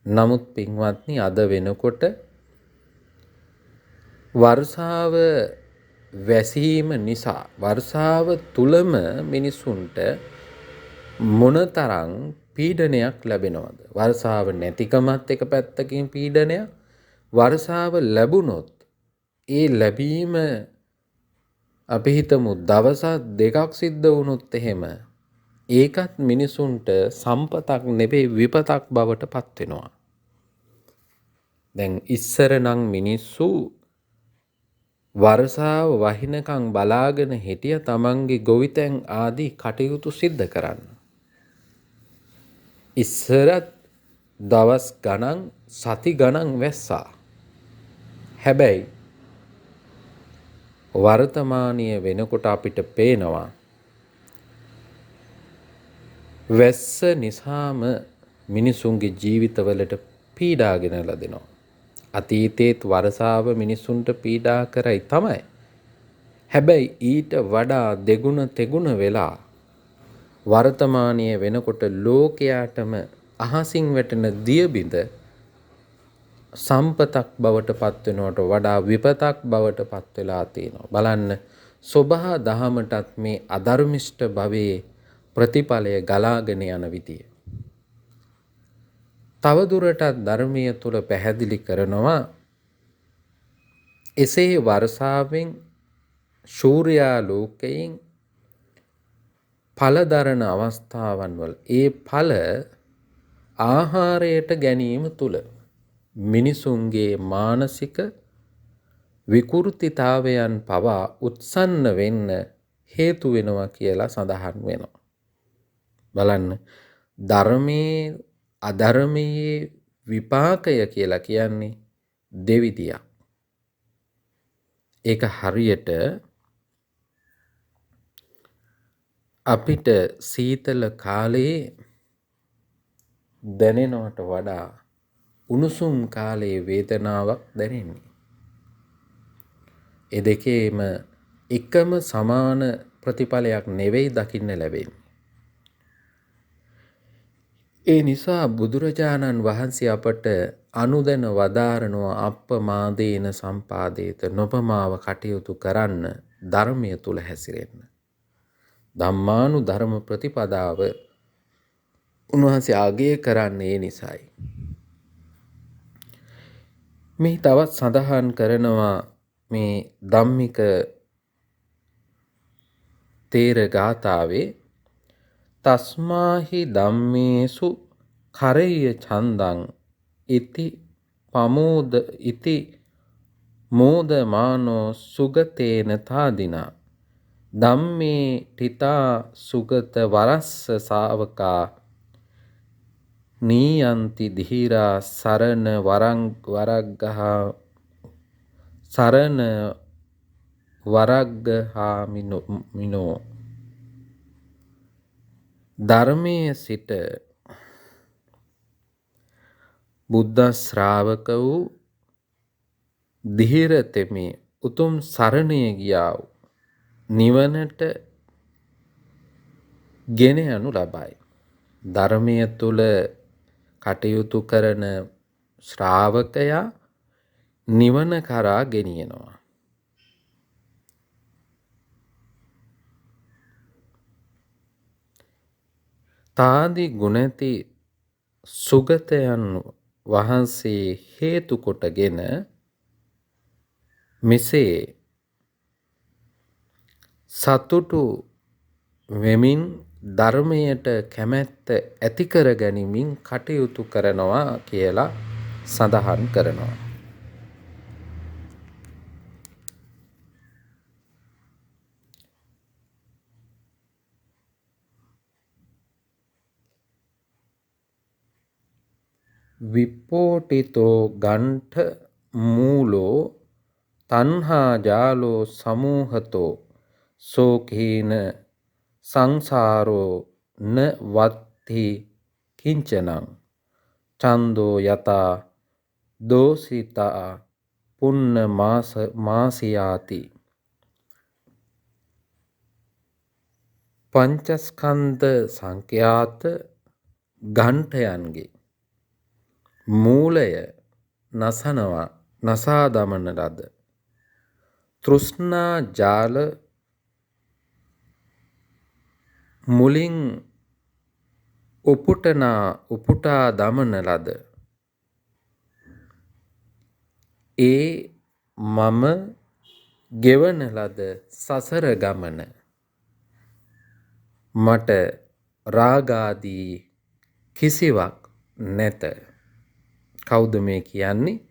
නමුත් පින්වත්නි, අද වෙනකොට වර්ෂාව වැසීම නිසා වර්ෂාව තුලම මිනිසුන්ට මොනතරම් පීඩනයක් ලැබෙනවද? වර්ෂාව නැතිකමත් එක පැත්තකින් පීඩනයක්. වර්ෂාව ලැබුණොත් ඒ ලැබීම අපි හිතමු දවස් දෙකක් සිද්ධ වුණොත් එහෙම ඒකත් මිනිසුන්ට සම්පතක් නෙවෙයි විපතක් බවට පත් වෙනවා. දැන් ඉස්සර නම් මිනිස්සු වර්ෂාව වහිනකම් බලාගෙන හිටිය තමන්ගේ ගොවිතැන් ආදී කටයුතු සිද්ධ කරන්න. ඉස්සරත් දවස් ගණන්, සති ගණන් වැස්සා. හැබැයි වර්තමානීය වෙනකොට අපිට පේනවා වැස්ස නිසාම මිනිසුන්ගේ ජීවිතවලට පීඩාගෙන ලදිනවා. අතීතයේත් වර්ෂාව මිනිසුන්ට පීඩා කරයි තමයි. හැබැයි ඊට වඩා දෙගුණ තෙගුණ වෙලා වර්තමානීය වෙනකොට ලෝකයාටම අහසින් වැටෙන දියබිඳ සම්පතක් බවට පත් වෙනවට වඩා විපතක් බවට පත් වෙලා තියෙනවා. බලන්න, සබහා දහමටත් මේ අධර්මිෂ්ඨ භවයේ ප්‍රතිඵලය ගලාගෙන යන විදිය. තවදුරටත් ධර්මීය තුල පැහැදිලි කරනවා එසේ වර්ෂාවෙන් සූර්යා ලෝකයෙන් ඵල දරන අවස්ථාවන් වල ඒ ඵල ආහාරයට ගැනීම තුල මිනිසුන්ගේ මානසික විකෘතිතාවයන් පවා උත්සන්න වෙන්න හේතු වෙනවා කියලා සඳහන් වෙනවා. බලන්න, ධර්මයේ අධර්මයේ විපාකය කියලා කියන්නේ දෙවිදියක්. ඒක හරියට අපිට සීතල කාලයේ දැනෙනවට වඩා උණුසුම් කාලයේ වේදනාවක් දැනෙන්නේ. ඒ දෙකේම එකම සමාන ප්‍රතිඵලයක් නෙවෙයි දකින්න ලැබෙන්නේ. ඒ නිසා බුදුරජාණන් වහන්සේ අපට අනුදැන වදාරනවා අප්පමාදේන සම්පාදේත, නොපමාව කටයුතු කරන්න, ධර්මය තුල හැසිරෙන්න. ධම්මානු ධර්ම ප්‍රතිපදාව උන්වහන්සේ අගය කරන්නේ ඒ නිසායි. මේ තවත් සඳහන් කරනවා මේ ධම්මික තේර ගාථාවේ තස්මාහි ධම්මේසු කරෙය්‍ය ඡන්දං ඉති පමෝද ඉති මෝදමානෝ සුගතේන තාදිනා ධම්මේ තිතා සුගත වරස්ස ශාවකා නීයන්ති දිහිරා සරණ සරණ වරග්ගහාමිනෝ ධර්මයේ සිට බුද්ධ ශ්‍රාවක වූ දිහිර තෙමේ උතුම් සරණේ ගියා වූ නිවනට ගෙන යනු ලබයි. ධර්මය තුල කටයුතු කරන ශ්‍රාවකයා නිවන කරා ගෙනියනවා. තාදි ගුණති සුගතයන් වහන්සේ හේතු කොටගෙන මෙසේ සතුටු වෙමින් ධර්මයට කැමැත්ත ඇති කර ගැනීමෙන් කටයුතු කරනවා කියලා සඳහන් කරනවා. විපෝටිතෝ ගණ්ඨ මූලෝ තණ්හා ජාලෝ සමූහතෝ සෝකේන සංසාරෝ න වත්ති කිංචනං චන්தோ යතා දෝසිතා පුන්න මාසියාති. පංචස්කන්ධ සංඛ්‍යාත ගණ්ඨයන්ගේ මූලය නසා දමන ලද තෘෂ්ණා ජාල මුලින් උපුටා දමන ලද ඒ මම ගෙවන ලද සසර ගමන මට රාගාදී කිසිවක් නැත. කවුද මේ කියන්නේ?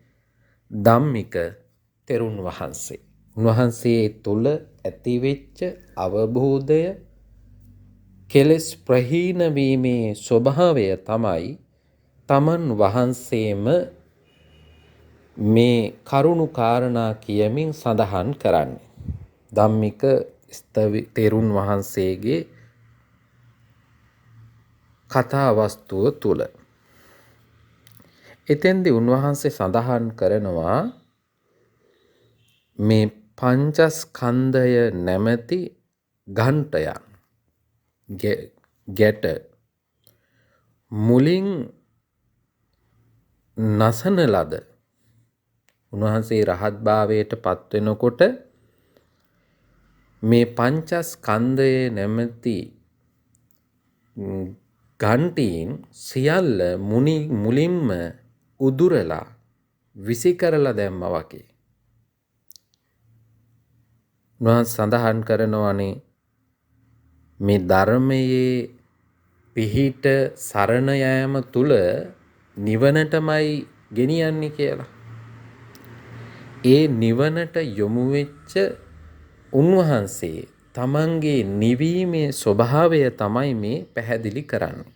ධම්මික තෙරුන් වහන්සේ. උන්වහන්සේ තුල ඇතිවෙච්ච අවබෝධය කෙලෙස් ප්‍රහීන වීමේ ස්වභාවය තමයි තමන් වහන්සේම මේ කරුණු කාරණා කියමින් සඳහන් කරන්නේ. ධම්මික තෙරුන් වහන්සේගේ කතා වස්තුව තුල එතෙන්දී උන්වහන්සේ සඳහන් කරනවා මේ පංචස්කන්ධය නැමැති ඝණ්ඨයන් ගැට මුලින් නසන ලද උන්වහන්සේ රහත් භාවයට පත් වෙනකොට මේ පංචස්කන්ධයේ නැමැති ඝණ්ඨීන් සියල්ල මුලින්ම උදුරලා විසි කරලා දැම්මා වගේ. උන්වහන්සේ සඳහන් කරනවානේ මේ ධර්මයේ පිහිට සරණ යාම තුල නිවනටමයි ගෙනියන්නේ කියලා. ඒ නිවනට යොමු වෙච්ච උන්වහන්සේ තමන්ගේ නිවීමේ ස්වභාවය තමයි මේ පැහැදිලි කරන්නේ.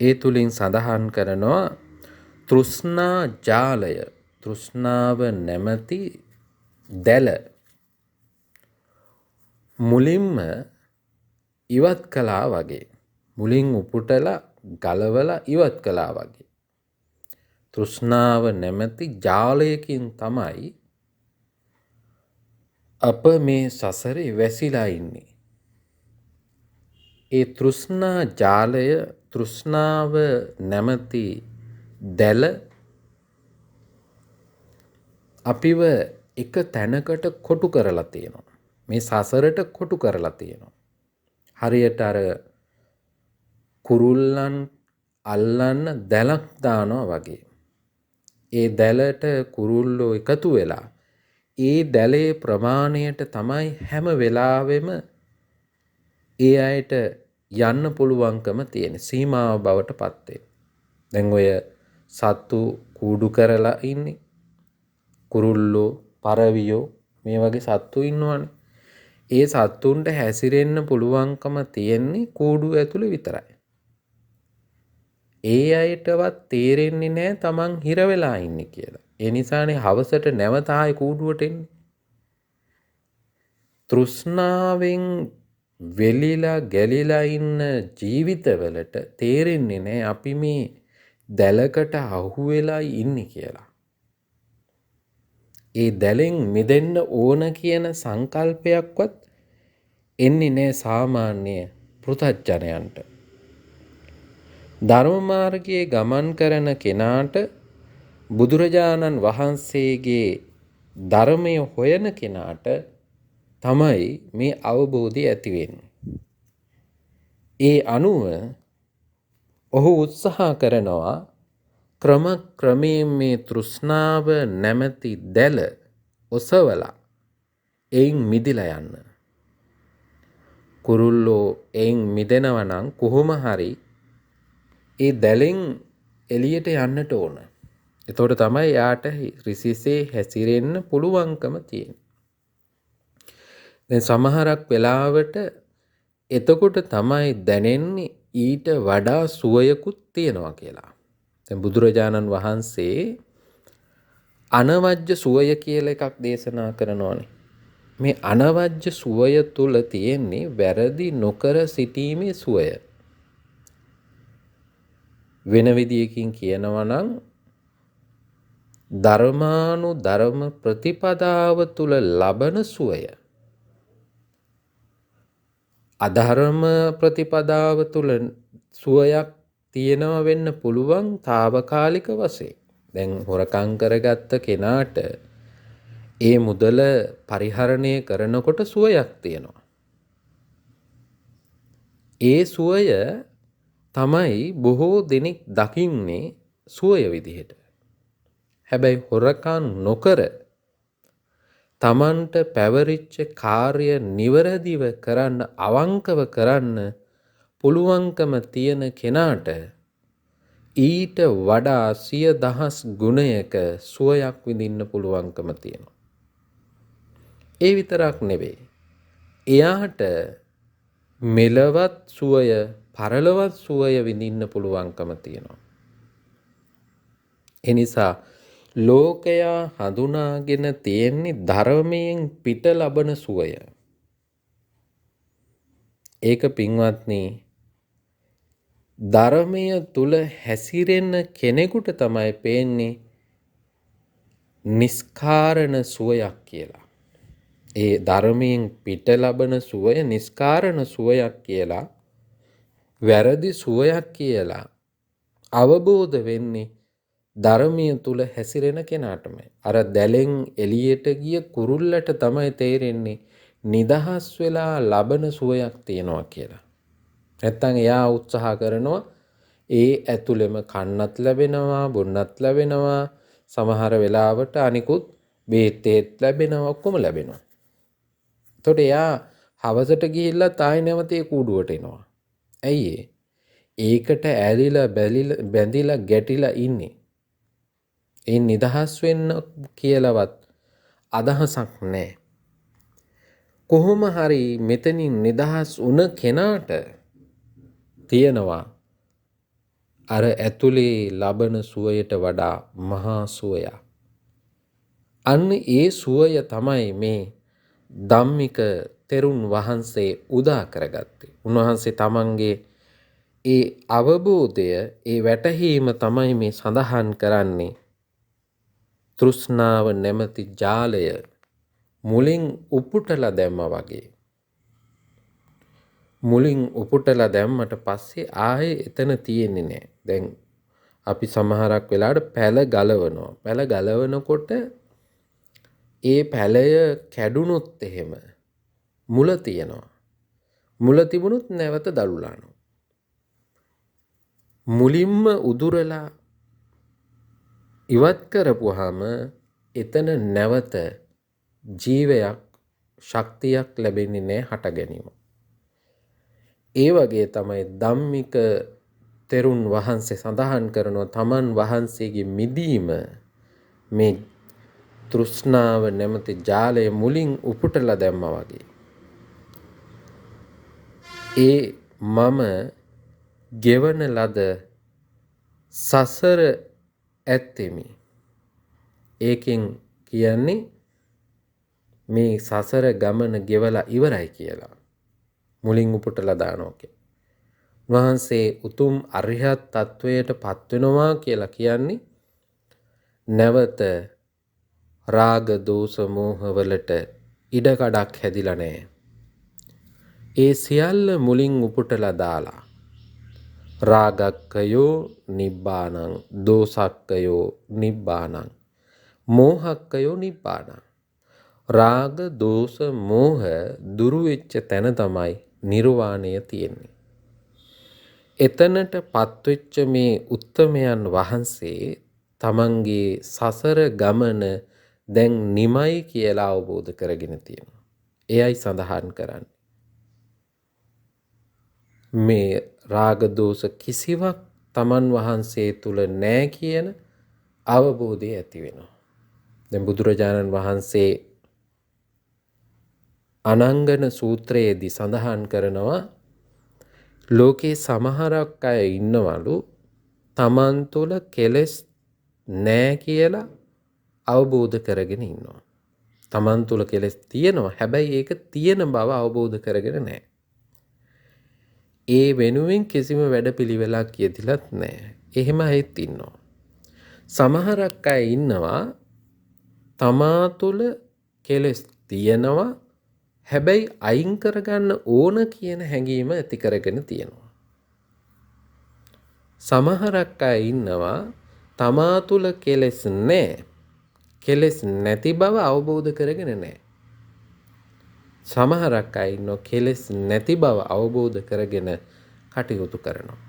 ඒ තුලින් සඳහන් කරනවා තෘෂ්ණා ජාලය, තෘෂ්ණාව නැමැති දැල මුලින්ම ඉවත් කළා වගේ, මුලින් උපුටලා ගලවලා ඉවත් කළා වගේ. තෘෂ්ණාව නැමැති ජාලයකින් තමයි අප මේ සසරේ වැසිලා ඉන්නේ. ඒ තෘෂ්ණා ජාලය, තෘෂ්ණාව නැමැති දැල අපිව එක තැනකට කොටු කරලා තියෙනවා. මේ සසරට කොටු කරලා තියෙනවා. හරියට අර කුරුල්ලන් අල්ලන්න දැලක් දානවා වගේ. ඒ දැලට කුරුල්ලෝ එකතු වෙලා ඒ දැලේ ප්‍රමාණයට තමයි හැම වෙලාවෙම ඒ අයට යන්න පුළුවන්කම තියෙන සීමාව බවට පත් වෙන. දැන් ඔය සත්තු කූඩු කරලා ඉන්නේ. කුරුල්ලෝ, පරවියෝ මේ වගේ සත්තු ඉන්නවනේ. ඒ සත්තුන්ට හැසිරෙන්න පුළුවන්කම තියෙන්නේ කූඩු ඇතුළේ විතරයි. ඒ අයටවත් තේරෙන්නේ නැහැ තමන් හිර වෙලා ඉන්නේ කියලා. ඒ නිසානේ හවසට නැවත ආයේ කූඩුවට එන්නේ. තෘෂ්ණාවෙන් වෙලිලා ගැලිලා ඉන්න ජීවිතවලට තේරෙන්නේ නැහැ අපි මේ දැලකට අහු වෙලා ඉන්නේ කියලා. ඒ දැලෙන් මිදෙන්න ඕන කියන සංකල්පයක්වත් එන්නේ නැහැ සාමාන්‍ය පෘථග්ජනයන්ට. ධර්ම මාර්ගයේ ගමන් කරන කෙනාට බුදුරජාණන් වහන්සේගේ ධර්මය හොයන කෙනාට තමයි මේ අවබෝධය ඇති වෙන්නේ. ඒ අනුව ඔහු උත්සාහ කරනවා ක්‍රමයෙන් මේ තෘෂ්ණාව නැමැති දැල ඔසවලා එයින් මිදිලා යන්න. කුරුල්ලෝ එයින් මිදෙනවා නම් කොහොම හරි ඒ දැලෙන් එළියට යන්නට ඕන. එතකොට තමයි යාට රිසිසේ හැසිරෙන්න පුළුවන්කම තියෙන්නේ. දැන් සමහරක් වෙලාවට එතකොට තමයි දැනෙන්නේ ඊට වඩා සුවයකුත් තියෙනවා කියලා. දැන් බුදුරජාණන් වහන්සේ අනවජ්‍ය සුවය කියලා එකක් දේශනා කරනවානේ. මේ අනවජ්‍ය සුවය තුල තියෙන්නේ වැරදි නොකර සිටීමේ සුවය. වෙන විදියකින් කියනවා නම් ධර්මානුධර්ම ප්‍රතිපදාව තුල ලබන සුවය අධර්ම ප්‍රතිපදාව තුල සුවයක් තියෙනවා වෙන්න පුළුවන් తాවකාලික වශයෙන්. දැන් හොරකම් කරගත්ත කෙනාට ඒ මුදල පරිහරණය කරනකොට සුවයක් තියෙනවා. ඒ සුවය තමයි බොහෝ දෙනෙක් දකින්නේ සුවය විදිහට. හැබැයි හොරකම් නොකර තමන්ට පැවරිච්ච කාර්ය නිවැරදිව කරන්න අවංකව කරන්න පුළුවන්කම තියෙන කෙනාට ඊට වඩා 100,000 ගුණයක සුවයක් විඳින්න පුළුවන්කම තියෙනවා. ඒ විතරක් නෙවෙයි. එයාට මෙලවත් සුවය පරලොවත් සුවය විඳින්න පුළුවන්කම තියෙනවා. එනිසා ලෝකයා හඳුනාගෙන තියෙන්නේ ධර්මයෙන් පිට ලබන සුවය. ඒක පින්වත්නි ධර්මය තුල හැසිරෙන කෙනෙකුට තමයි පේන්නේ නිස්කාරණ සුවයක් කියලා. ඒ ධර්මයෙන් පිට ලබන සුවය නිස්කාරණ සුවයක් කියලා වැරදි සුවයක් කියලා අවබෝධ වෙන්නේ ධර්මය තුල හැසිරෙන කෙනාටමයි. අර දැලෙන් එළියට ගිය කුරුල්ලට තමයි තේරෙන්නේ නිදහස් වෙලා ලබන සුවයක් තියෙනවා කියලා. නැත්තම් එයා උත්සාහ කරනවා ඒ ඇතුළෙම කන්නත් ලැබෙනවා, බොන්නත් ලැබෙනවා, සමහර වෙලාවට අනිකුත් බේතේත් ලැබෙනවා, ඔක්කොම ලැබෙනවා. එතකොට එයා හවසට ගිහිල්ලා තායි නැවතේ කූඩුවට එනවා. ඇයි ඒකට ඇලිලා බැඳිලා ගැටිලා ඉන්නේ. ඒ නිදහස් වෙන්න කියලාවත් අදහසක් නැහැ. කොහොම හරි මෙතනින් නිදහස් වුණ කෙනාට තියෙනවා අර ඇතුලේ ලබන සුවයට වඩා මහා සුවයක්. අන්න ඒ සුවය තමයි මේ ධම්මික තෙරුන් වහන්සේ උදා කරගත්තේ. උන්වහන්සේ තමන්ගේ ඒ අවබෝධය, ඒ වැටහීම තමයි මේ සඳහන් කරන්නේ. තෘෂ්ණාව නැමැති ජාලය මුලින් උපුටලා දැම්මා වගේ. මුලින් උපුටලා දැම්මට පස්සේ ආයේ එතන තියෙන්නේ නැහැ. දැන් අපි සමහරක් වෙලාවට පැල ගලවනවා. පැල ගලවනකොට ඒ පැලය කැඩුනොත් එහෙම මුල තියෙනවා. මුල තිබුණොත් නැවත දළුලානවා. මුලින්ම උදුරලා ඉවත් කරපුවාම එතන නැවත ජීවයක් ශක්තියක් ලැබෙන්නේ නැහැ හට ගැනීම. ඒ වගේ තමයි ධම්මික තෙරුන් වහන්සේ සඳහන් කරනවා තමන් වහන්සේගේ මිදීම මේ තෘෂ්ණාව නැමැති ජාලය මුලින් උපුටලා දැම්මා වගේ. ඒ මම ගෙවන ලද සසර ඇත්තෙමි. ඒකෙන් කියන්නේ මේ සසර ගමන ගෙවලා ඉවරයි කියලා. මුලින් උපුටලා දානවා. වහන්සේ උතුම් අරිහත් තත්වයට පත්වෙනවා කියලා කියන්නේ නැවත රාග දෝෂ මෝහ වලට ඉඩකඩක් හැදිලා නැහැ. ඒ සියල්ල මුලින් උපුටලා දාලා රාගක්කයෝ නිබ්බානං දෝසක්කයෝ නිබ්බානං මෝහක්කයෝ නිබ්බානං. රාග දෝෂ මෝහ දුරු වෙච්ච තැන තමයි නිර්වාණය තියෙන්නේ. එතනට පත්වෙච්ච මේ උත්තමයන් වහන්සේ තමන්ගේ සසර ගමන දැන් නිමයි කියලා අවබෝධ කරගෙන තියෙනවා. එයයි සඳහන් කරන්නේ. මේ රාග දෝෂ කිසිවක් තමන් වහන්සේ තුල නැහැ කියන අවබෝධය ඇති වෙනවා. දැන් බුදුරජාණන් වහන්සේ අනංගන සූත්‍රයේදී සඳහන් කරනවා ලෝකේ සමහරක් අය ඉන්නවලු තමන් තුළ කෙලෙස් නැහැ කියලා අවබෝධ කරගෙන ඉන්නවා. තමන් තුළ කෙලෙස් තියෙනවා. හැබැයි ඒක තියෙන බව අවබෝධ කරගෙන නැහැ. ඒ වෙනුවෙන් කිසිම වැඩපිළිවෙලක් යෙදිලත් නැහැ. එහෙම අයත් ඉන්නවා. සමහරක් අය ඉන්නවා තමා තුළ කෙලෙස් තියෙනවා. හැබැයි අයින් කරගන්න ඕන කියන හැඟීම ඇති කරගෙන තියෙනවා. සමහරක් අය ඉන්නවා තමා තුළ කෙලෙස් නැහැ. කෙලෙස් නැති බව අවබෝධ කරගෙන නැහැ. සමහරක් අය ඉන්නවා කෙලෙස් නැති බව අවබෝධ කරගෙන කටයුතු කරනවා.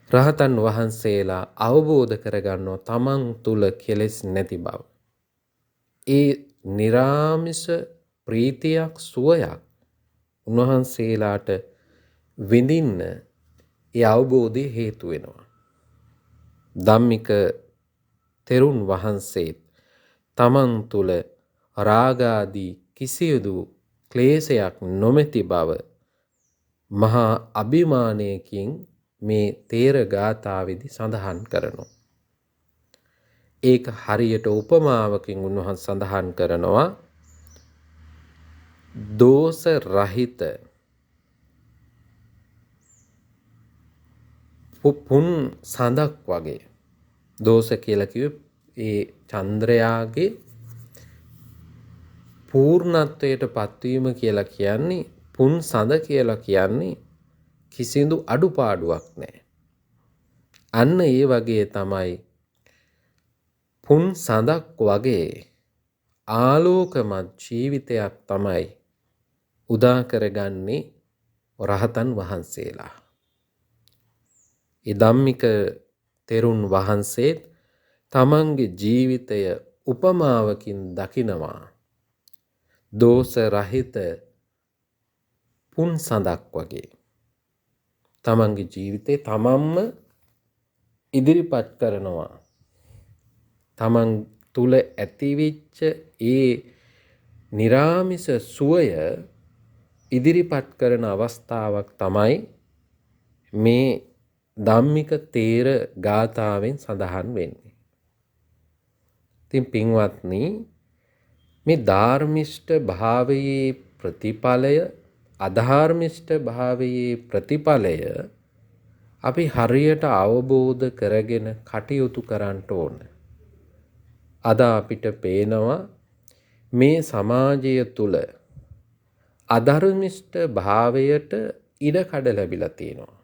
රහතන් වහන්සේලා අවබෝධ කරගන්නවා තමන් තුළ කෙලෙස් නැති බව. ඒ නිරාමිෂ ප්‍රීතියක් සුවයක් උන්වහන්සේලාට විඳින්න ඒ අවබෝධය හේතු වෙනවා. ධම්මික තෙරුන් වහන්සේ තමන් තුළ රාගාදී කිසියදු ක්ලේශයක් නොමැති බව මහා අභිමානයකින් මේ තේර ගාථාවේදී සඳහන් කරනවා. ඒක හරියට උපමාවකින් උන්වහන්සේ සඳහන් කරනවා දෝෂ රහිත පුන් සඳක් වගේ. දෝෂ කියලා කිව්වේ ඒ චන්ද්‍රයාගේ පූර්ණත්වයට පත්වීම කියලා කියන්නේ පුන් සඳ කියලා කියන්නේ කිසිදු අඩුපාඩුවක් නැහැ. අන්න ඒ වගේ තමයි පුන් සඳක් වගේ ආලෝකමත් ජීවිතයක් තමයි උදා කරගන්නේ රහතන් වහන්සේලා. ඒ ධම්මික තෙරුන් වහන්සේ තමන්ගේ ජීවිතය උපමාවකින් දකිනවා දෝෂ රහිත පුන් සඳක් වගේ. තමන්ගේ ජීවිතේ තමන්ම ඉදිරිපත් කරනවා. තමන් තුල ඇතිවෙච්ච ඒ නිරාමිස සුවය ඉදිරිපත් කරන අවස්ථාවක් තමයි මේ ධම්මික තේර ගාථාවෙන් සඳහන් වෙන්නේ. ඉතින් පින්වත්නි, මේ ධාර්මිෂ්ඨ භාවයේ ප්‍රතිඵලය අධාර්මිෂ්ඨ භාවයේ ප්‍රතිඵලය අපි හරියට අවබෝධ කරගෙන කටයුතු කරන්න ඕන. අද අපිට පේනවා මේ සමාජය තුල අධර්මිෂ්ඨ භාවයට ඉඩකඩ ලැබිලා තියෙනවා.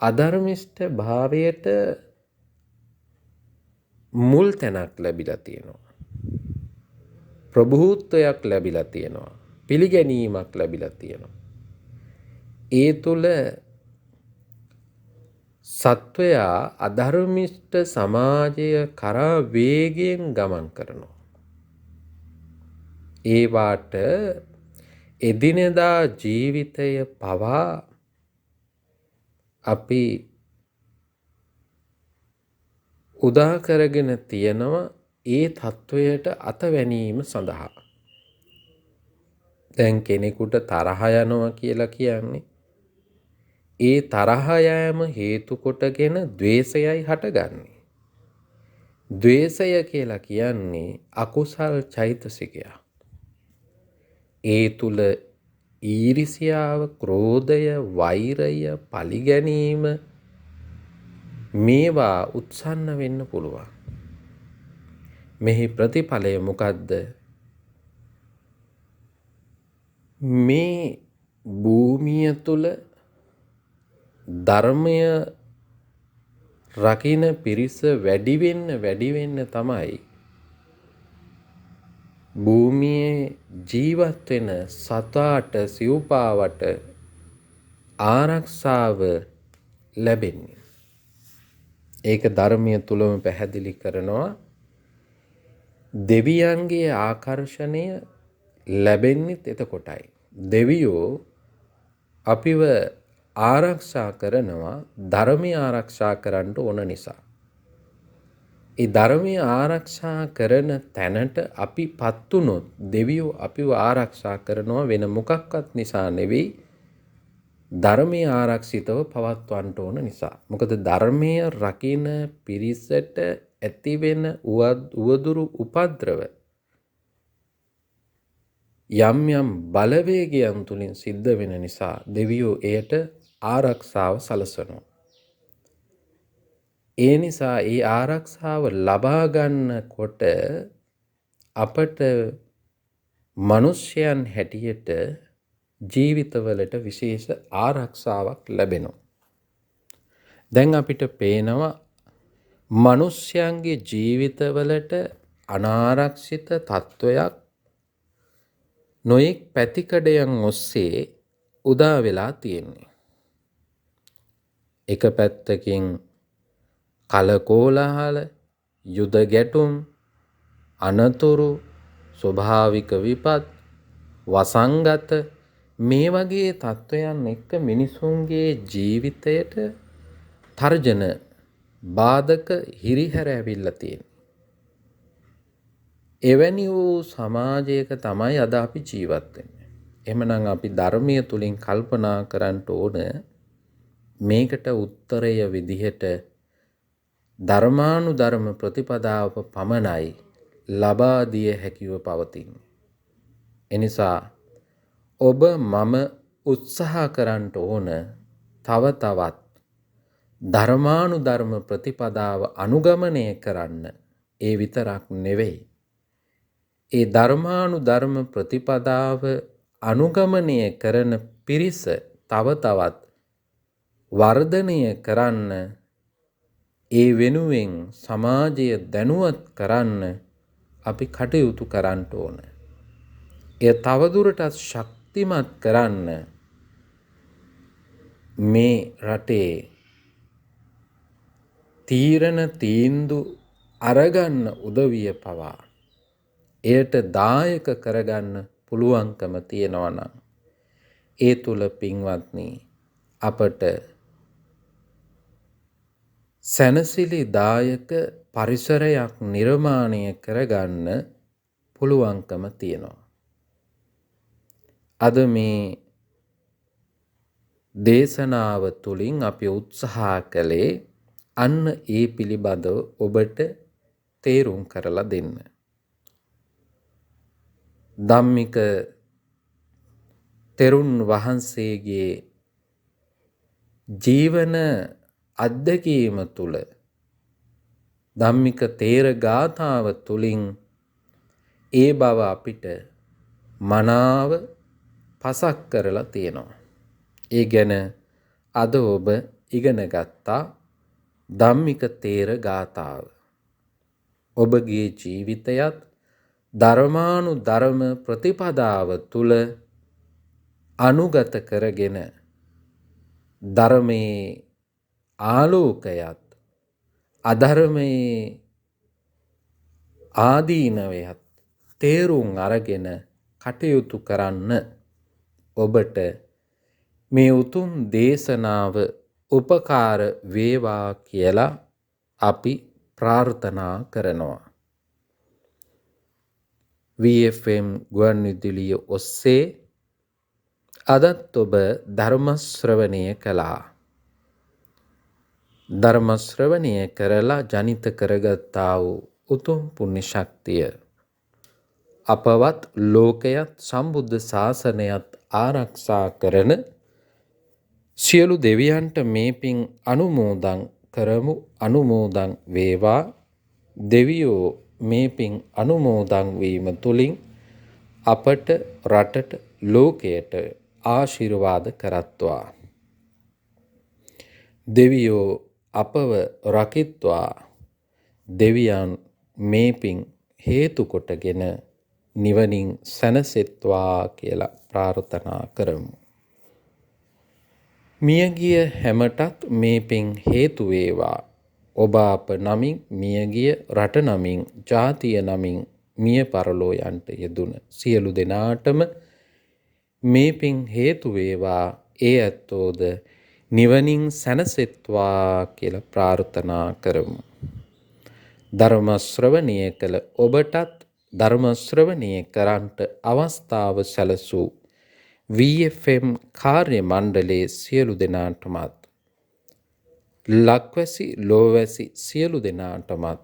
අධර්මිෂ්ඨ භාවයට මුල් තැනක් ලැබිලා තියෙනවා. ප්‍රභූත්වයක් ලැබිලා තියෙනවා. පිළිගැනීමක් ලැබිලා තියෙනවා. ඒ තුල සත්වයා අධර්මිෂ්ඨ සමාජය කරා වේගයෙන් ගමන් කරනවා. ඒවාට එදිනෙදා ජීවිතය පවා අපි උදා කරගෙන තියෙනවා ඒ තත්වයට අතවැනීම සඳහා. දැන් කෙනෙකුට තරහ යනවා කියලා කියන්නේ ඒ තරහ යෑම හේතු කොටගෙන ද්වේෂයයි හටගන්නේ. ද්වේෂය කියලා කියන්නේ අකුසල් චෛතසිකයක්. ඒ තුල ඊර්ෂ්‍යාව, ක්‍රෝධය, වෛරය, පලිගැනීම මේවා උත්සන්න වෙන්න පුළුවන්. මෙහි ප්‍රතිඵලය මොකද්ද? මේ භූමිය තුල ධර්මය රකින්න පිරිස වැඩි වෙන්න තමයි භූමියේ ජීවත් වෙන සතාට සිව්පාවට ආරක්ෂාව ලැබෙන්නේ. ඒක ධර්මයේ තුලම පැහැදිලි කරනවා. දෙවියන්ගේ ආකර්ෂණය ලැබෙන්නේත් එතකොටයි. දෙවියෝ අපිව ආරක්ෂා කරනවා ධර්මය ආරක්ෂා කරන්න ඕන නිසා. ඒ ධර්මය ආරක්ෂා කරන තැනට අපිපත් වුණොත් දෙවියෝ අපිව ආරක්ෂා කරනවා වෙන මොකක්වත් නිසා නෙවෙයි, ධර්මය ආරක්ෂිතව පවත්වන්න ඕන නිසා. මොකද ධර්මය රකින්න පිරිසට ඇතිවෙන උවදුරු උපද්‍රව යම් යම් බලවේගයන් තුලින් සිද්ධ වෙන නිසා දෙවියෝ එයට ආරක්ෂාව සලසනවා. ඒ නිසා ඒ ආරක්ෂාව ලබා ගන්නකොට අපට මිනිස්යන් හැටියට ජීවිතවලට විශේෂ ආරක්ෂාවක් ලැබෙනවා. දැන් අපිට පේනවා මිනිස්යන්ගේ ජීවිතවලට අනාරක්ෂිත තත්වයක් නොයෙක් පැතිකඩයන් ඔස්සේ උදා වෙලා තියෙන්නේ. එක පැත්තකින් කලකෝලහල, යුද ගැටුම්, අනතුරු, ස්වභාවික විපත්, වසංගත මේ වගේ තත්වයන් එක්ක මිනිසුන්ගේ ජීවිතයට තර්ජන, බාධක, හිරිහැර ඇවිල්ලා තියෙනවා. එවැනි වූ සමාජයක තමයි අද අපි ජීවත් වෙන්නේ. එහෙමනම් අපි ධර්මීය තුලින් කල්පනා කරන්න ඕන මේකට උත්තරය විදිහට ධර්මානුධර්ම ප්‍රතිපදාව පමණයි ලබා දිය හැකිව පවතින්නේ. එනිසා ඔබ මම උත්සාහ කරන්න ඕන තව තවත් ධර්මානුධර්ම ප්‍රතිපදාව අනුගමනය කරන්න. ඒ විතරක් නෙවෙයි, ඒ ධර්මානුධර්ම ප්‍රතිපදාව අනුගමනය කරන පිරිස තව තවත් වර්ධනය කරන්න, ඒ වෙනුවෙන් සමාජය දැනුවත් කරන්න අපි කටයුතු කරන්න ඕන. එය තවදුරටත් ශක්තිමත් කරන්න මේ රටේ තීරණ තීන්දු අරගන්න උදවිය පවා එයට දායක කරගන්න පුළුවන්කම තියෙනවා නම් ඒ තුල පින්වත්නි අපට සැනසිලිදායක පරිසරයක් නිර්මාණය කරගන්න පුළුවන්කම තියෙනවා. අද මේ දේශනාව තුලින් අපි උත්සාහ කළේ අන්න ඒ පිළිබඳව ඔබට තේරුම් කරලා දෙන්න. ධම්මික තෙරුන් වහන්සේගේ ජීවන අත්දැකීම තුළ ධම්මික තේර ගාථාව තුළින් ඒ බව අපිට මනාව පසක් කරලා තියෙනවා. ඒ ගැන අද ඔබ ඉගෙන ගත්තා ධම්මික තේර ගාථාව. ඔබගේ ජීවිතයත් ධර්මානුධර්ම ප්‍රතිපදාව තුළ අනුගත කරගෙන ධර්මයේ ආලෝකයත් අධර්මයේ ආදීනවයත් තේරුම් අරගෙන කටයුතු කරන්න ඔබට මේ උතුම් දේශනාව උපකාර වේවා කියලා අපි ප්‍රාර්ථනා කරනවා. VFM ගුවන්විදුලිය ඔස්සේ අදත් ඔබ ධර්ම ශ්‍රවණය කළා. ධර්ම ශ්‍රවණය කරලා ජනිත කරගත්තා වූ උතුම් පුණ්‍ය ශක්තිය අපවත් ලෝකයත් සම්බුද්ධ ශාසනයත් ආරක්ෂා කරන සියලු දෙවියන්ට මේ පින් අනුමෝදන් කරමු. අනුමෝදන් වේවා. දෙවියෝ මේ පින් අනුමෝදන් වීම තුලින් අපට රටට ලෝකයට ආශිර්වාද කරත්වා. දෙවියෝ අපව රකිත්වා. දෙවියන් මේ පින් හේතු කොටගෙන නිවනින් සැනසෙත්වා කියලා ප්‍රාර්ථනා කරමු. මියගිය හැමටත් මේ පින් හේතු වේවා. ඔබ අප නමින් මියගිය රට නමින් ජාතිය නමින් මිය පරලෝ යන්ට යෙදුන සියලු දෙනාටම මේ පින් හේතු වේවා. ඒ ඇත්තෝද නිවනින් සැනසෙත්වා කියලා ප්‍රාර්ථනා කරමු. ධර්ම ශ්‍රවණය කළ ඔබටත් ධර්ම ශ්‍රවණය කරන්ට අවස්ථාව සැලසූ VFM කාර්ය මණ්ඩලයේ සියලු දෙනාටමත් ලක්වැසි ලෝවැසි සියලු දෙනාටමත්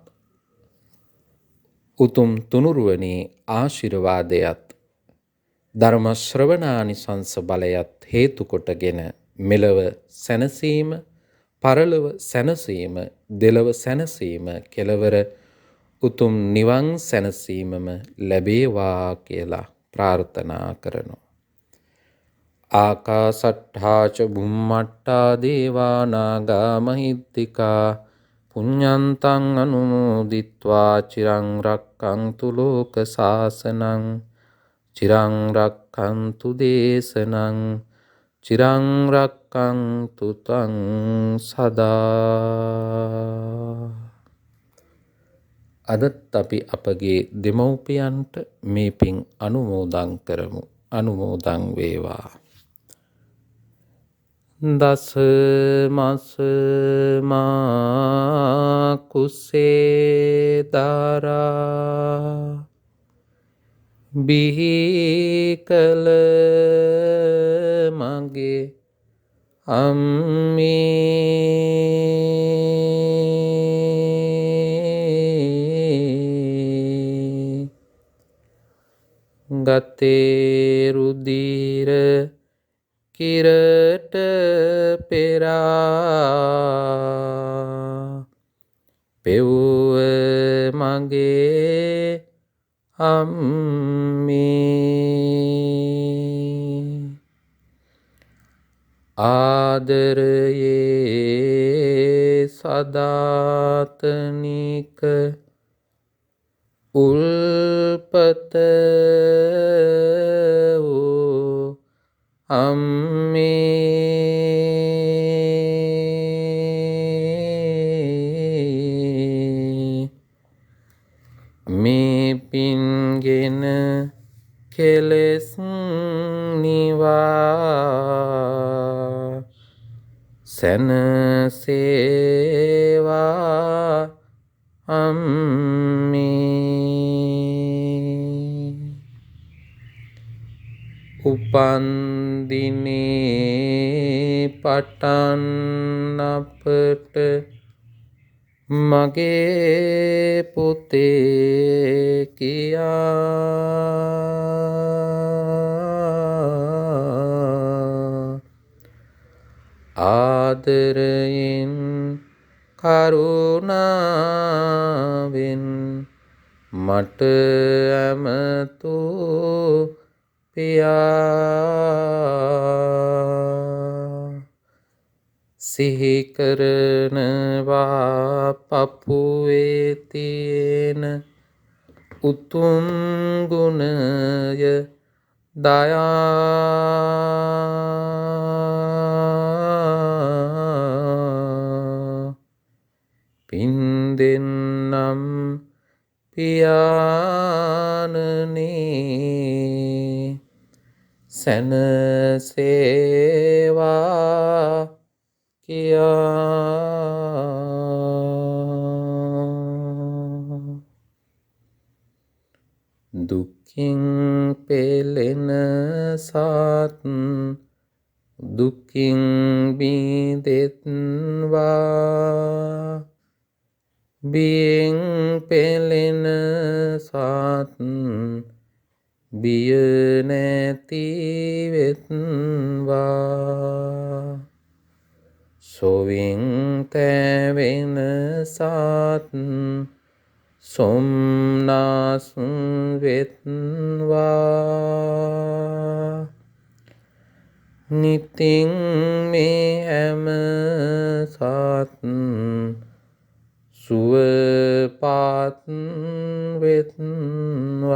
උතුම් තුනුරුවනේ ආශිර්වාදයත් ධර්ම ශ්‍රවණානිසංස බලයත් හේතු කොටගෙන මෙලව සැනසීම, පරලොව සැනසීම, දෙලව සැනසීම, කෙලවර උතුම් නිවන් සැනසීමම ලැබේවා කියලා ප්‍රාර්ථනා කරනවා. ආකාසට්ඨා ච බුම්මට්ඨා දේවා නාග මහිද්దికා පුඤ්ඤන්තං අනුමෝදිත්වා චිරං රක්ඛන්තු ලෝක සාසනං චිරං රක්ඛන්තු දේශනං චිරං රක්ඛන්තු තං සදා. අදත් අපි අපගේ දෙමව්පියන්ට මේ පින් අනුමෝදන් කරමු. අනුමෝදන් වේවා. දස මස මා කුසේ දාරා බිහි කල මගේ අම්මේ ගතේ රුධිර කිරට පෙරා පෙව්ව මගේ අම්මේ ආදරයේ සදාතනික උල්පත වූ අම්මේ මේ පින්ගෙන කෙලෙස් නිවා සැනසේවා අම්මේ. උපන්දිනේ පටන් අපට මගේ පුතේ කියා ආදරයෙන් කරුණාවෙන් මට ඇමතු පියා සිහි කරනවා පපුවේ තියෙන උතුම් ගුණය දයා පින් දෙන්නම් පියාණනේ සැනසේවා කියා. දුකින් පෙළෙන සත් දුකින් බිඳෙත්වා බියෙන් පෙළෙන සත් බිය නැතිවෙත්වා සොවින් තැවෙන සත් සොම්නස් වෙත්වා නිතින් මේ හැම සත් සුවපත් වෙත්වා